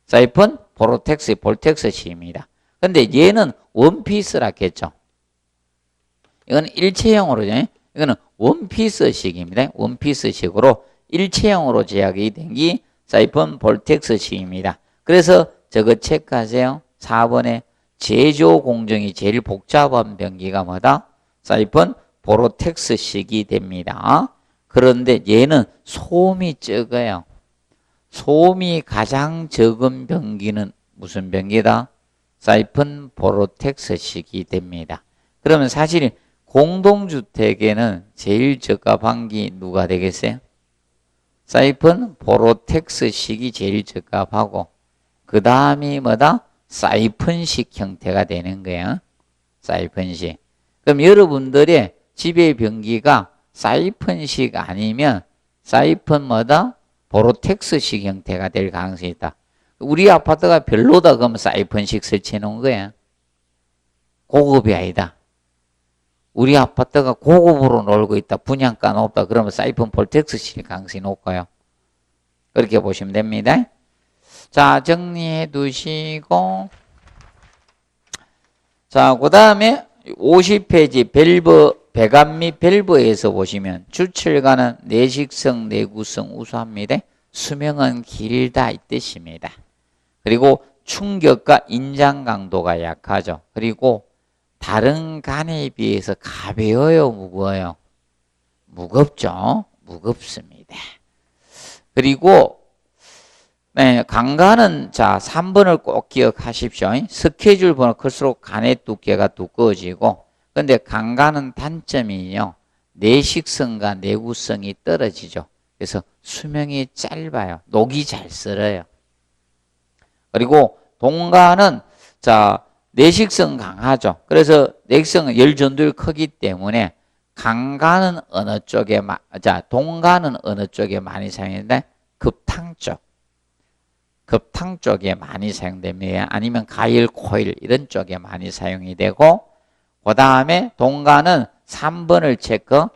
사이폰 보로텍스 볼텍스식입니다. 근데 얘는 원피스라 했죠. 이건 일체형으로, 이거는 원피스식입니다. 원피스식으로 일체형으로 제약이 된 게 사이폰 볼텍스식입니다. 그래서 저거 체크하세요. 4번에 제조 공정이 제일 복잡한 변기가 뭐다? 사이폰 보로텍스식이 됩니다. 그런데 얘는 소음이 적어요. 소음이 가장 적은 변기는 무슨 변기다? 사이폰 보로텍스식이 됩니다. 그러면 사실 공동주택에는 제일 적합한 게 누가 되겠어요? 사이폰 보로텍스식이 제일 적합하고 그 다음이 뭐다? 사이폰식 형태가 되는 거예요. 사이폰식. 그럼 여러분들의 집의 변기가 사이폰식 아니면 사이폰 뭐다? 보로텍스식 형태가 될 가능성이 있다. 우리 아파트가 별로다 그러면 사이폰식 설치해 놓은 거야. 고급이 아니다. 우리 아파트가 고급으로 놀고 있다. 분양가 높다. 그러면 사이폰 볼텍스식 가능성이 높아요. 그렇게 보시면 됩니다. 자, 정리해 두시고. 자, 그 다음에 50페이지 밸브, 배관 및 밸브에서 보시면 주철과는 내식성, 내구성 우수합니다. 수명은 길다 이 뜻입니다. 그리고 충격과 인장 강도가 약하죠. 그리고 다른 간에 비해서 가벼워요, 무거워요? 무겁죠? 무겁습니다. 그리고 네, 강간은 자 3번을 꼭 기억하십시오. 스케줄 번호 클수록 간의 두께가 두꺼워지고 근데 강간은 단점이요. 내식성과 내구성이 떨어지죠. 그래서 수명이 짧아요. 녹이 잘 썰어요. 그리고 동간은 자 내식성 강하죠. 그래서 내식성은 열 전도율 크기 때문에 강간은 어느 쪽에 자 동간은 어느 쪽에 많이 사용되는데 급탕 쪽. 급탕 쪽에 많이 사용됩니다. 아니면 가일, 코일 이런 쪽에 많이 사용이 되고 그 다음에 동간은 3번을 체크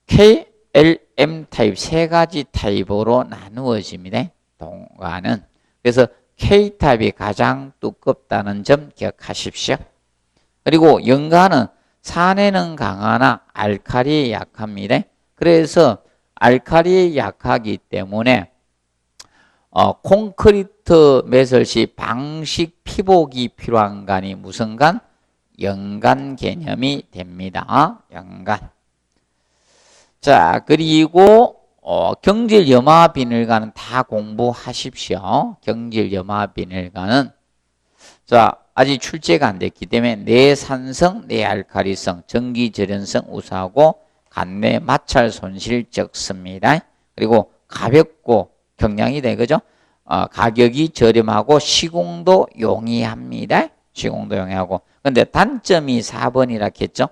K, L, M 타입 세 가지 타입으로 나누어집니다. 동간은. 그래서 K타입이 가장 두껍다는 점 기억하십시오. 그리고 연간은 산에는 강하나 알칼리에 약합니다. 그래서 알칼리에 약하기 때문에 콘크리트 매설 시 방식 피복이 필요한 간이 무슨 간? 연간 개념이 됩니다. 연간. 자, 그리고 경질 염화 비닐관은 다 공부하십시오. 경질 염화 비닐관은 자 아직 출제가 안 됐기 때문에 내산성, 내알칼리성, 전기 절연성 우수하고 간내 마찰 손실 적습니다. 그리고 가볍고 경량이 되죠. 가격이 저렴하고 시공도 용이합니다. 시공도 용이하고. 근데 단점이 4번이라 했죠.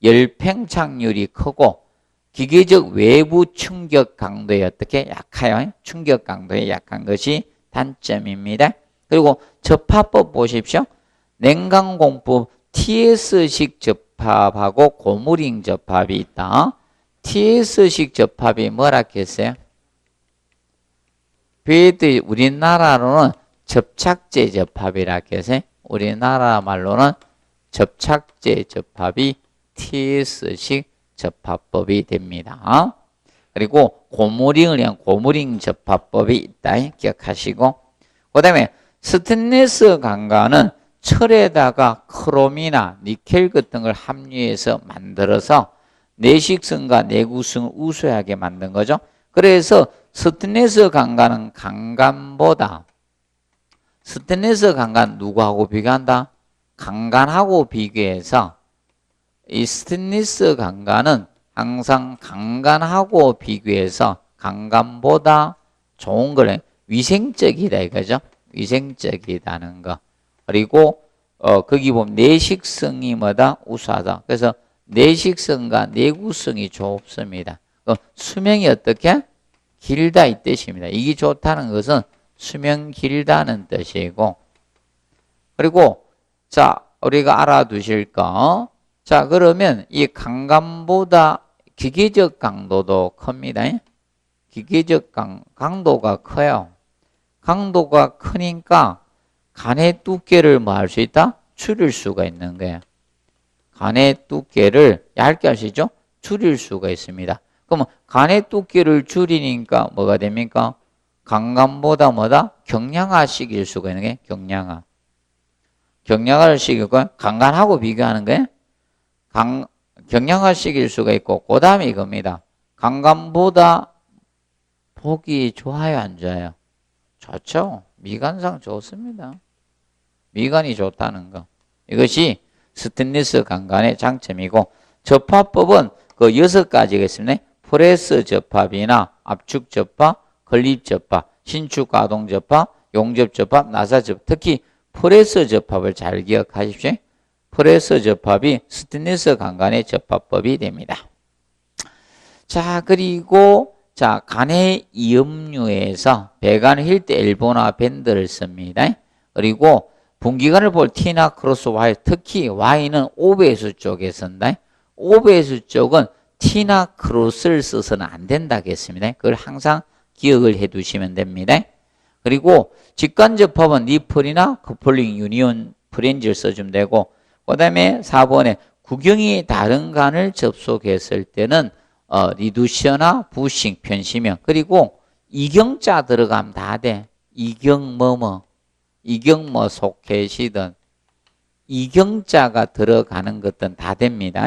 열팽창률이 크고 기계적 외부 충격 강도에 어떻게 약해요? 충격 강도에 약한 것이 단점입니다. 그리고 접합법 보십시오. 냉각공법 TS식 접합하고 고무링 접합이 있다. TS식 접합이 뭐라 했어요? 우리나라로는 접착제 접합이라 해서 우리나라 말로는 접착제 접합이 TS식 접합법이 됩니다. 그리고 고무링을 위한 고무링 접합법이 있다 기억하시고 그 다음에 스테인리스 강간은 철에다가 크롬이나 니켈 같은 걸 함유해서 만들어서 내식성과 내구성을 우수하게 만든 거죠. 그래서 스테인리스 강간은 강간보다 스테인리스 강간 누구하고 비교한다? 강간하고 비교해서 이 스테인리스 강간은 항상 강간하고 비교해서 강간보다 좋은 거래. 위생적이다 이거죠. 위생적이다는 거. 그리고 거기 보면 내식성이 뭐다? 우수하다. 그래서 내식성과 내구성이 좋습니다. 수명이 어떻게? 길다 이 뜻입니다. 이게 좋다는 것은 수명 길다는 뜻이고 그리고 자 우리가 알아두실 거 자 그러면 이 강간보다 기계적 강도도 큽니다. 기계적 강도가 커요. 강도가 크니까 간의 두께를 뭐 할 수 있다? 줄일 수가 있는 거예요. 간의 두께를 얇게 할 수 있죠? 줄일 수가 있습니다. 그러면 간의 두께를 줄이니까 뭐가 됩니까? 강간보다 뭐다? 경량화시킬 수가 있는 게 경량화. 경량화를 시키고 강간하고 비교하는 거예요. 경량화시킬 수가 있고 그 다음에 이겁니다. 강간보다 보기 좋아요, 안 좋아요? 좋죠. 미관상 좋습니다. 미관이 좋다는 거. 이것이 스테인리스 강간의 장점이고 접합법은 그 6가지가 있습니다. 프레스 접합이나 압축 접합, 건립 접합, 신축 가동 접합, 용접 접합, 나사 접합. 특히 프레스 접합을 잘 기억하십시오. 프레스 접합이 스테인리스 강간의 접합법이 됩니다. 자, 그리고 자, 간의 이음류에서 배관 힐트 엘보나 밴드를 씁니다. 그리고 분기관을 볼 T나 크로스 Y, 특히 Y는 오배수 쪽에 쓴다. 오배수 쪽은 T나 크로스를 써서는 안 된다겠습니다. 그걸 항상 기억을 해 두시면 됩니다. 그리고 직관접합은 니플이나 커플링 유니온 프렌즈를 써주면 되고, 그 다음에 4번에 구경이 다른 간을 접속했을 때는 리두셔나 부싱, 편시명. 그리고 이경자 들어가면 다 돼. 이경 이경 소켓이든 이경자가 들어가는 것들은 다 됩니다.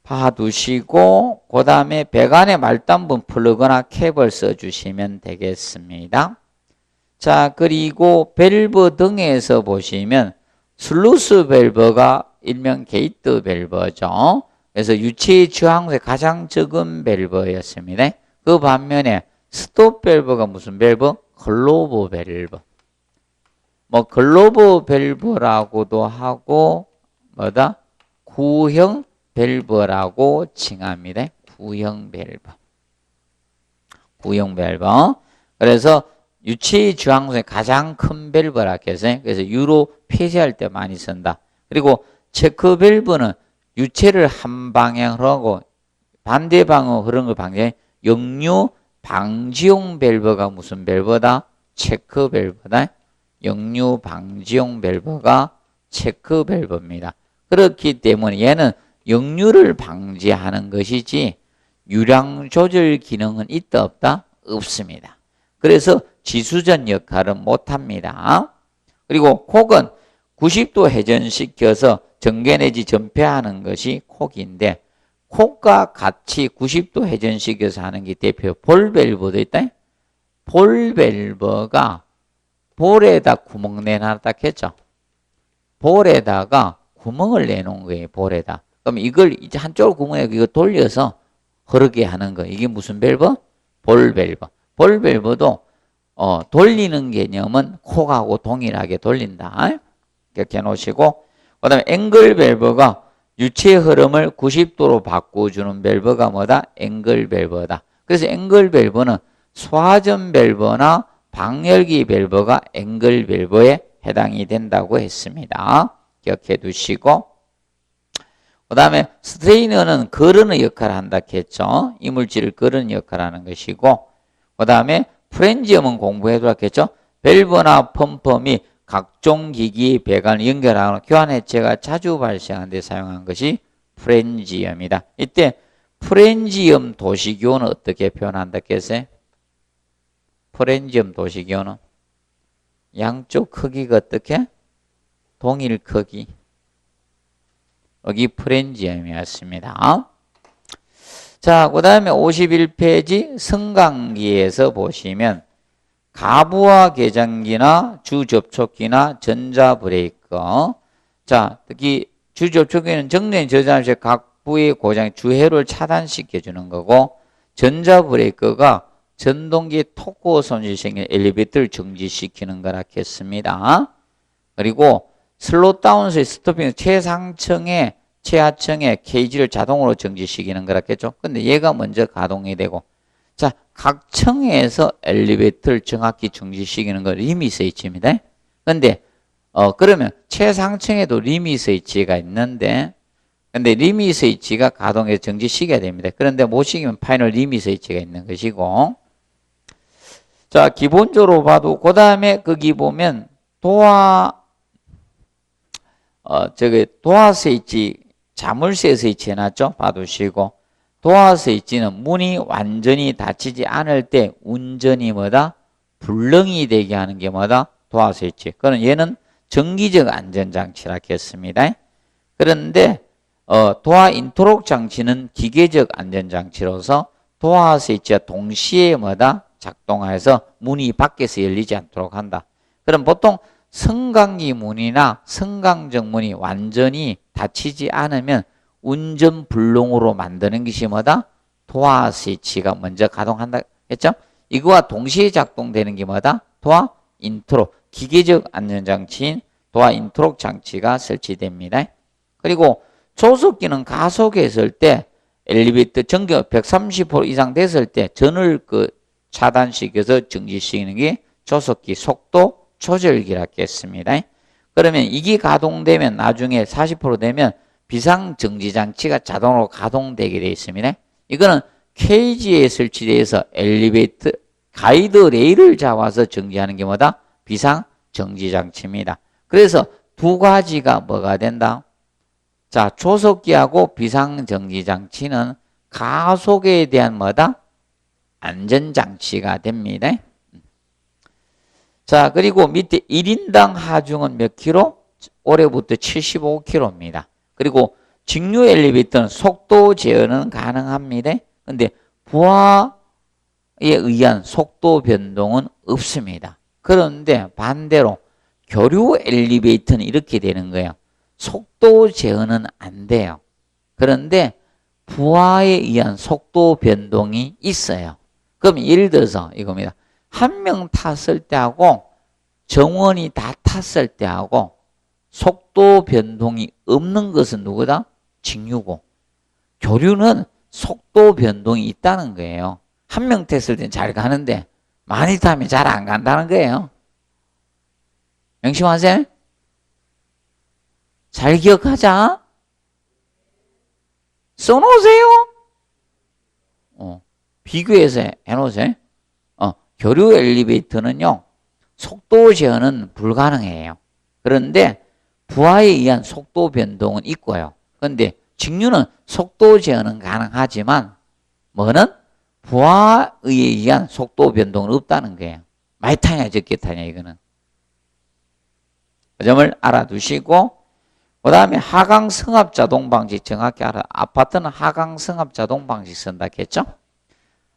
봐두시고 그 다음에 배관에 말단분 플러그나 캡을 써주시면 되겠습니다. 자, 그리고 밸브 등에서 보시면 슬루스 밸브가 일명 게이트 밸브죠. 그래서 유체의 저항세 가장 적은 밸브였습니다. 그 반면에 스톱 밸브가 무슨 밸브? 글로브 밸브. 뭐 글로브 밸브라고도 하고 뭐다? 구형 밸브라고 칭합니다. 구형 밸브. 구형 밸브. 그래서 유체의 저항성이 가장 큰 밸브라 해서 그래서 유로 폐쇄할 때 많이 쓴다. 그리고 체크 밸브는 유체를 한 방향으로 하고 반대 방향으로 흐르는 걸 방지해. 역류 방지용 밸브가 무슨 밸브다? 체크 밸브다. 역류 방지용 밸브가 체크 밸브입니다. 그렇기 때문에 얘는 역류를 방지하는 것이지 유량 조절 기능은 있다 없다? 없습니다. 그래서 지수전 역할은 못합니다. 그리고 콕은 90도 회전시켜서 전개 내지 전폐하는 것이 콕인데 콕과 같이 90도 회전시켜서 하는 게 대표 볼 밸브도 있다. 볼 밸브가 볼에다 구멍 내놨다 했죠. 볼에다가 구멍을 내놓은 거예요. 볼에다. 그럼 이걸 이제 한쪽 구멍에 이거 돌려서 흐르게 하는 거. 이게 무슨 밸브? 볼 밸브. 볼 밸브도 돌리는 개념은 콕하고 동일하게 돌린다. 이렇게 해놓으시고 그 다음에 앵글 밸브가 유체 흐름을 90도로 바꿔주는 밸브가 뭐다? 앵글 밸브다. 그래서 앵글 밸브는 소화전 밸브나 방열기 밸브가 앵글 밸브에 해당이 된다고 했습니다. 기억해 두시고 그 다음에 스트레이너는 거르는 역할을 한다 했죠. 이물질을 거르는 역할을 하는 것이고 그 다음에 프렌지엄은 공부해 두라 했죠. 밸브나 펌프 및 각종 기기 배관을 연결하는 교환 해체가 자주 발생하는 데 사용한 것이 프렌지엄이다. 이때 프렌지엄 도시교는 어떻게 표현한다 했어요? 프렌지엄 도시교는 양쪽 크기가 어떻게? 동일 크기. 여기 프렌지엄이었습니다. 자, 그 다음에 51페이지 성강기에서 보시면 가부화 계장기나 주접촉기나 전자브레이크. 자, 특히 주접촉기는 정렬 저장 시 각 부의 고장 주회로를 차단시켜주는 거고 전자브레이크가 전동기 토크 손실 생긴 엘리베이터를 정지시키는 거라 했습니다. 그리고 슬롯다운스의 스토핑 최상층에 최하층에 케이지를 자동으로 정지시키는 거라 했죠. 근데 얘가 먼저 가동이 되고 자, 각 층에서 엘리베이터를 정확히 정지시키는 거 리밋 스위치입니다. 근데 그러면 최상층에도 리밋 스위치가 있는데 근데 리밋 스위치가 가동해서 정지시켜야 됩니다. 그런데 못 시키면 파이널 리밋 스위치가 있는 것이고. 자, 기본적으로 봐도, 그 다음에 거기 보면, 도화 스위치, 자물쇠 스위치 해놨죠? 봐두시고. 도화 스위치는 문이 완전히 닫히지 않을 때 운전이 뭐다? 불능이 되게 하는 게 뭐다? 도화 스위치. 그럼 얘는 정기적 안전장치라 했습니다. 그런데, 도화 인터록 장치는 기계적 안전장치로서 도화 스위치와 동시에 뭐다? 작동해서 문이 밖에서 열리지 않도록 한다. 그럼 보통 승강기 문이나 승강정 문이 완전히 닫히지 않으면 운전 불능으로 만드는 것이 뭐다? 도화 스위치가 먼저 가동한다 했죠? 이거와 동시에 작동되는 게 뭐다? 도화 인트록, 기계적 안전장치인 도화 인트록 장치가 설치됩니다. 그리고 조속기는 가속했을 때 엘리베이터 전기가 130% 이상 됐을 때 전을 차단시켜서 정지시키는 게 조속기 속도 조절기라 했습니다. 그러면 이게 가동되면 나중에 40% 되면 비상정지장치가 자동으로 가동되게 되어 있습니다. 이거는 케이지에 설치되어서 엘리베이터 가이드 레일을 잡아서 정지하는 게 뭐다? 비상정지장치입니다. 그래서 두 가지가 뭐가 된다? 자, 조속기하고 비상정지장치는 가속에 대한 뭐다? 안전장치가 됩니다. 자, 그리고 밑에 1인당 하중은 몇 킬로? 올해부터 75km입니다. 그리고 직류 엘리베이터는 속도 제어는 가능합니다. 근데 부하에 의한 속도 변동은 없습니다. 그런데 반대로 교류 엘리베이터는 이렇게 되는 거예요. 속도 제어는 안 돼요. 그런데 부하에 의한 속도 변동이 있어요. 그럼 예를 들어서 이겁니다. 한 명 탔을 때하고 정원이 다 탔을 때하고 속도 변동이 없는 것은 누구다? 직류고. 교류는 속도 변동이 있다는 거예요. 한 명 탔을 때는 잘 가는데 많이 타면 잘 안 간다는 거예요. 명심하세요. 잘 기억하자. 써놓으세요. 비교해서 해놓으세요. 교류 엘리베이터는요, 속도 제어는 불가능해요. 그런데 부하에 의한 속도 변동은 있고요. 그런데 직류는 속도 제어는 가능하지만 뭐는 부하에 의한 속도 변동은 없다는 거예요. 많이 타냐 적게 타냐 이거는. 그 점을 알아두시고 그 다음에 하강 승합 자동 방식 정확히 알아. 아파트는 하강 승합 자동 방식 쓴다 했죠?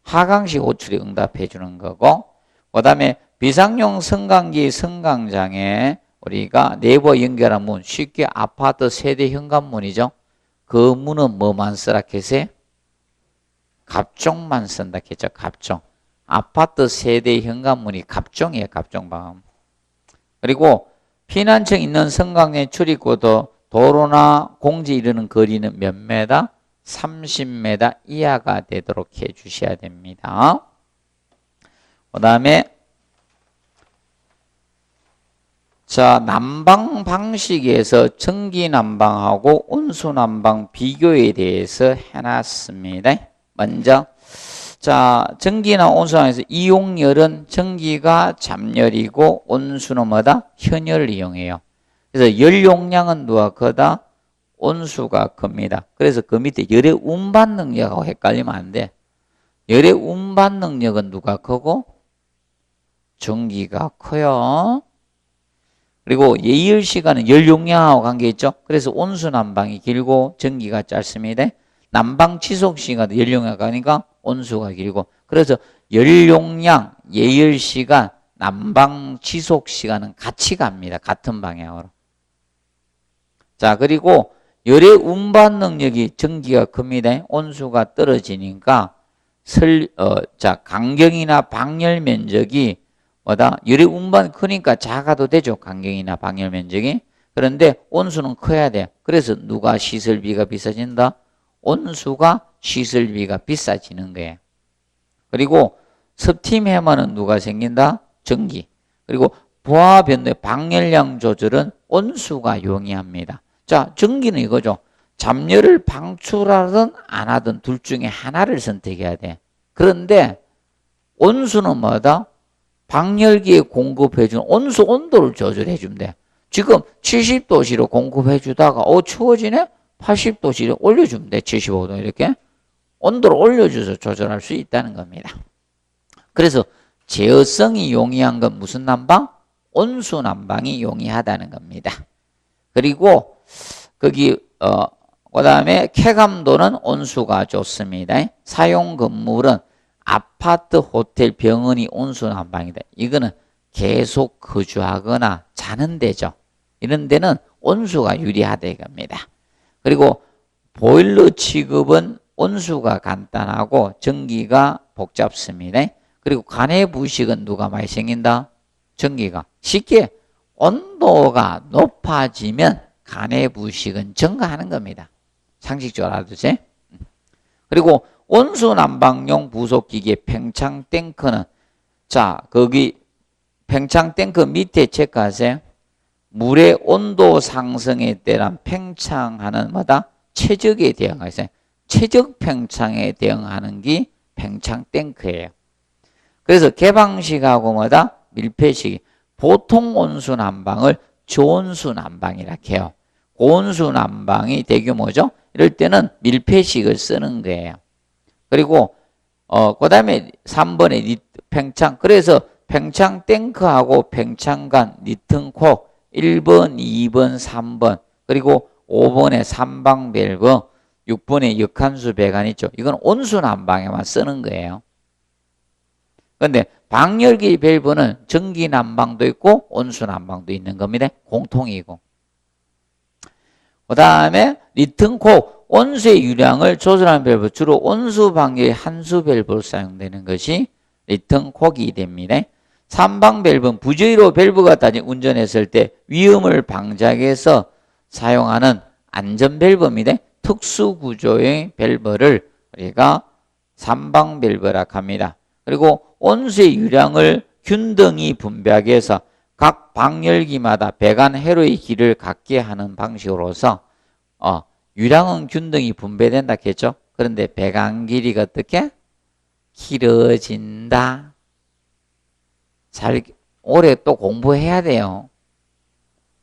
하강식 호출이 응답해 주는 거고, 그 다음에 비상용 승강기 승강장에 우리가 내부와 연결한 문, 쉽게 아파트 세대 현관문이죠. 그 문은 뭐만 쓰라 했어요? 갑종만 쓴다 했죠. 갑종. 아파트 세대 현관문이 갑종이에요. 갑종방. 그리고 피난층 있는 승강장 출입구도 도로나 공지 이르는 거리는 몇 메다? 30m 이하가 되도록 해 주셔야 됩니다. 그 다음에 자, 난방 방식에서 전기 난방하고 온수 난방 비교에 대해서 해놨습니다. 먼저 자, 전기나 온수에서 이용열은 전기가 잠열이고 온수는 뭐다? 현열을 이용해요. 그래서 열 용량은 누가 크다? 온수가 큽니다. 그래서 그 밑에 열의 운반 능력하고 헷갈리면 안 돼. 열의 운반 능력은 누가 크고? 전기가 커요. 그리고 예열 시간은 열 용량하고 관계 있죠. 그래서 온수 난방이 길고 전기가 짧습니다. 난방 지속 시간도 열 용량가 가니까 온수가 길고. 그래서 열 용량, 예열 시간, 난방 지속 시간은 같이 갑니다. 같은 방향으로. 자, 그리고 열의 운반 능력이 전기가 큽니다. 온수가 떨어지니까 간경이나 방열 면적이 뭐다? 열의 운반 크니까 작아도 되죠. 간경이나 방열 면적이. 그런데 온수는 커야 돼요. 그래서 누가 시설비가 비싸진다? 온수가 시설비가 비싸지는 거예요. 그리고 습팀 해마는 누가 생긴다? 전기. 그리고 부하 변도의 방열량 조절은 온수가 용이합니다. 자, 전기는 이거죠. 잡열을 방출하든 안 하든 둘 중에 하나를 선택해야 돼. 그런데 온수는 뭐다? 방열기에 공급해주는 온수 온도를 조절해 주면 돼. 지금 70도씨로 공급해 주다가 추워지네? 80도씨로 올려주면 돼. 75도 이렇게. 온도를 올려줘서 조절할 수 있다는 겁니다. 그래서 제어성이 용이한 건 무슨 난방? 온수 난방이 용이하다는 겁니다. 그리고 거기 그다음에 쾌감도는 온수가 좋습니다. 사용 건물은 아파트, 호텔, 병원이 온수 난방이다. 이거는 계속 거주하거나 자는 데죠. 이런 데는 온수가 유리하다 이겁니다. 그리고 보일러 취급은 온수가 간단하고 전기가 복잡습니다. 그리고 간의 부식은 누가 많이 생긴다? 전기가. 쉽게 온도가 높아지면 간의 부식은 증가하는 겁니다. 상식적으로 알아두세요. 그리고 온수 난방용 부속기계 팽창 탱크는 자 거기 팽창 탱크 밑에 체크하세요. 물의 온도 상승에 따른 팽창하는 뭐다? 최적에 대응하세요. 최적 팽창에 대응하는 게 팽창 탱크예요. 그래서 개방식하고 뭐다? 밀폐식. 보통 온수 난방을 저온수 난방이라 해요. 고온수 난방이 대규모죠. 이럴 때는 밀폐식을 쓰는 거예요. 그리고 그 다음에 3번에 팽창. 그래서 팽창 탱크하고 팽창관, 니튼콕 1번, 2번, 3번 그리고 5번에 삼방 밸브 6번에 역한수 배관 있죠. 이건 온수 난방에만 쓰는 거예요. 그런데 방열기 밸브는 전기 난방도 있고 온수 난방도 있는 겁니다. 공통이고. 그 다음에 니튼콕 온수의 유량을 조절하는 밸브 주로 온수 방열 한수 밸브로 사용되는 것이 니튼콕이 됩니다. 삼방 밸브는 부주의로 밸브가 따진 운전했을 때 위험을 방지하기 위해서 사용하는 안전 밸브입니다. 특수 구조의 밸브를 우리가 삼방 밸브라고 합니다. 그리고 온수의 유량을 균등히 분배하기 위해서 각 방열기마다 배관 회로의 길을 갖게 하는 방식으로서 유량은 균등히 분배된다 했죠. 그런데 배관 길이가 어떻게? 길어진다. 올해 또 공부해야 돼요.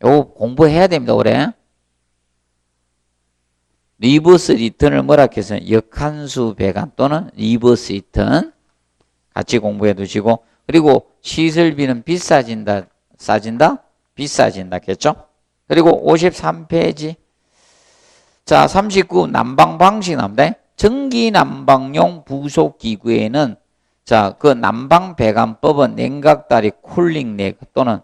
요거 공부해야 됩니다. 올해. 리버스 리턴을 뭐라 해서 역한수 배관 또는 리버스 리턴 같이 공부해 두시고 그리고 시설비는 비싸진다. 싸진다? 비싸진다 겠죠? 그리고 53페이지 자 39 난방 방식 나옵니다. 전기 난방용 부속기구에는 자 그 난방 배관법은 냉각다리 쿨링 레그 또는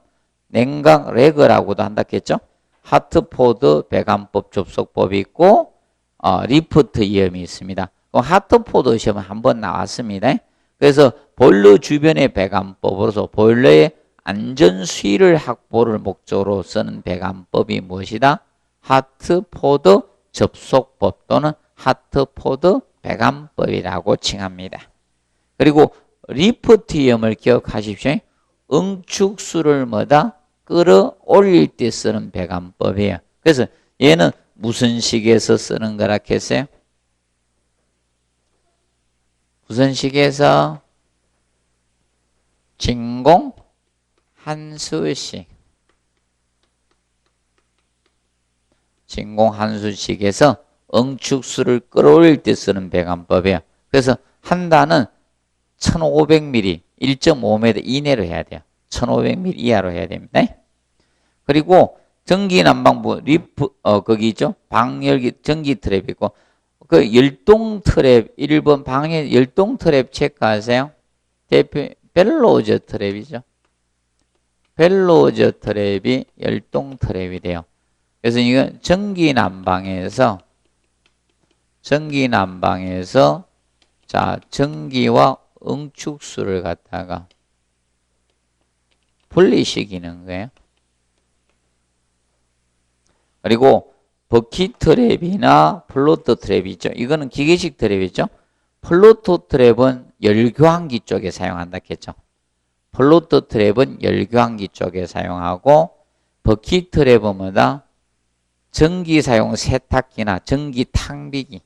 냉각 레그라고도 한다 겠죠? 하트포드 배관법 접속법이 있고 리프트 이음이 있습니다. 하트포드 시험은 한번 나왔습니다. 그래서 보일러 주변의 배관법으로서 보일러의 안전 수위를 확보를 목적으로 쓰는 배관법이 무엇이다? 하트포드 접속법 또는 하트포드 배관법이라고 칭합니다. 그리고 리프트염을 기억하십시오. 응축수를 뭐다? 끌어올릴 때 쓰는 배관법이에요. 그래서 얘는 무슨 식에서 쓰는 거라 했어요? 무슨 식에서? 진공 한수식. 진공 한수식에서 응축수를 끌어올릴 때 쓰는 배관법이에요. 그래서 한 단은 1500mm, 1.5m 이내로 해야 돼요. 1500mm 이하로 해야 됩니다. 그리고 전기 난방부 거기 있죠. 방열기 전기 트랩 있고 그 열동 트랩 1번 방에 열동 트랩 체크하세요. 대표 벨로저 트랩이죠. 벨로저 트랩이 열동 트랩이 돼요. 그래서 이건 전기 난방에서 자 전기와 응축수를 갖다가 분리시키는 거예요. 그리고 버킷 트랩이나 플로트 트랩이 있죠. 이거는 기계식 트랩이죠. 플로트 트랩은 열교환기 쪽에 사용한다 했죠. 플로트 트랩은 열교환기 쪽에 사용하고 버킷 트랩은 뭐다? 전기 사용 세탁기나 전기 탕비기,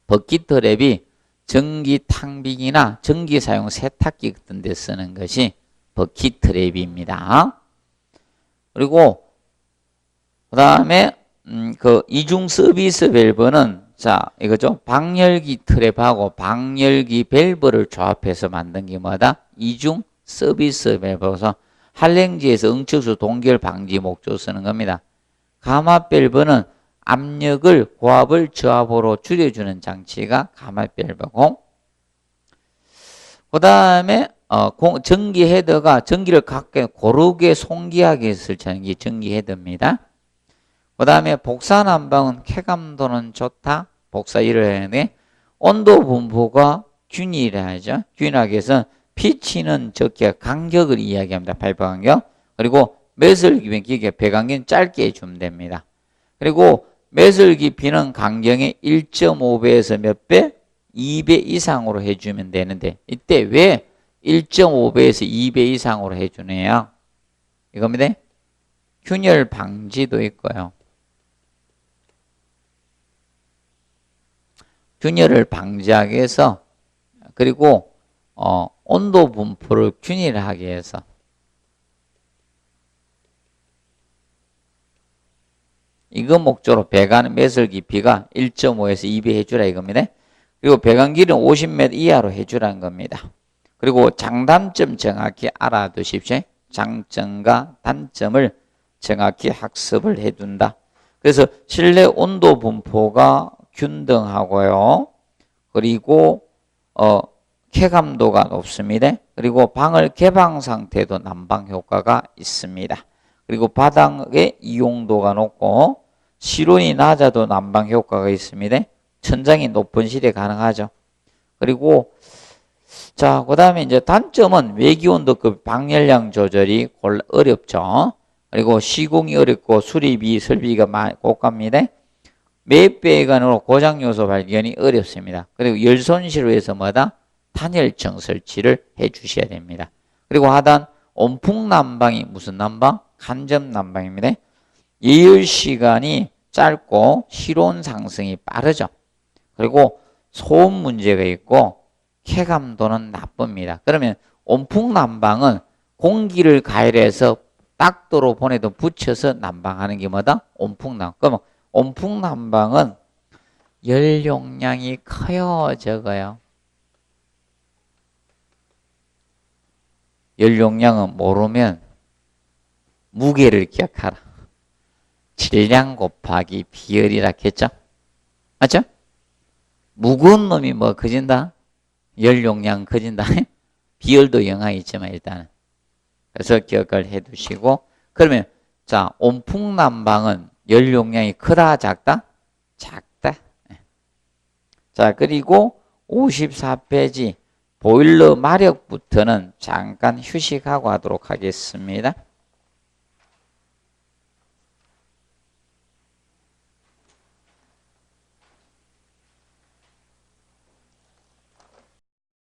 버킷트랩이 전기 탕비기나 전기 사용 세탁기 같은 데 쓰는 것이 버킷트랩입니다. 그리고 그 다음에 그 이중 서비스 밸브는 자 이거죠. 방열기 트랩하고 방열기 밸브를 조합해서 만든 게 뭐다? 이중 서비스 밸브로서 한랭지에서 응축수 동결 방지 목적으로 쓰는 겁니다. 가마 밸브는 압력을 고압을 저압으로 줄여주는 장치가 가마 밸브고, 그 다음에 전기 헤더가 전기를 고르게 송기하게 설치하는 게 전기 헤더입니다. 그 다음에 복사 난방은 쾌감도는 좋다. 복사 이러는데 온도 분포가 균일하죠. 균일하게 해서 피치는 적게 간격을 이야기합니다. 파이프 간격. 그리고 매설 깊이 기계 배간격은 짧게 해주면 됩니다. 그리고 매설 깊이는 간격의 1.5배에서 몇 배? 2배 이상으로 해주면 되는데 이때 왜 1.5배에서 2배 이상으로 해주네요? 이겁니다. 균열 방지도 있고요. 균열을 방지하기 위해서, 그리고 온도 분포를 균일하게 해서, 이거 목적으로 배관 매설 깊이가 1.5에서 2배 해주라 이겁니다. 그리고 배관 길이는 50m 이하로 해주라는 겁니다. 그리고 장단점 정확히 알아두십시오. 장점과 단점을 정확히 학습을 해둔다. 그래서 실내 온도 분포가 균등하고요. 그리고 쾌감도가 높습니다. 그리고 방을 개방 상태도 난방 효과가 있습니다. 그리고 바닥의 이용도가 높고 실온이 낮아도 난방 효과가 있습니다. 천장이 높은 실에 가능하죠. 그리고 자, 그 다음에 이제 단점은 외기온도급 방열량 조절이 어렵죠. 그리고 시공이 어렵고 수리비, 설비가 고가입니다. 몇 배관으로 고장 요소 발견이 어렵습니다. 그리고 열 손실로 해서 뭐다? 단열청 설치를 해 주셔야 됩니다. 그리고 하단 온풍 난방이 무슨 난방? 간접 난방입니다. 예열 시간이 짧고 실온 상승이 빠르죠. 그리고 소음 문제가 있고 쾌감도는 나쁩니다. 그러면 온풍 난방은 공기를 가열해서 딱도로 보내도 붙여서 난방하는 게 뭐다? 온풍 난방. 그러면 온풍 난방은 열 용량이 커요, 적어요? 열 용량은 모르면 무게를 기억하라. 질량 곱하기 비열이라 했죠? 맞죠? 무거운 놈이 뭐 커진다? 열 용량 커진다. 비열도 영향이 있지만 일단은. 그래서 기억을 해 두시고, 그러면 자, 온풍 난방은 열 용량이 크다, 작다? 작다. 자, 그리고 54페이지 보일러 마력부터는 잠깐 휴식하고 하도록 하겠습니다.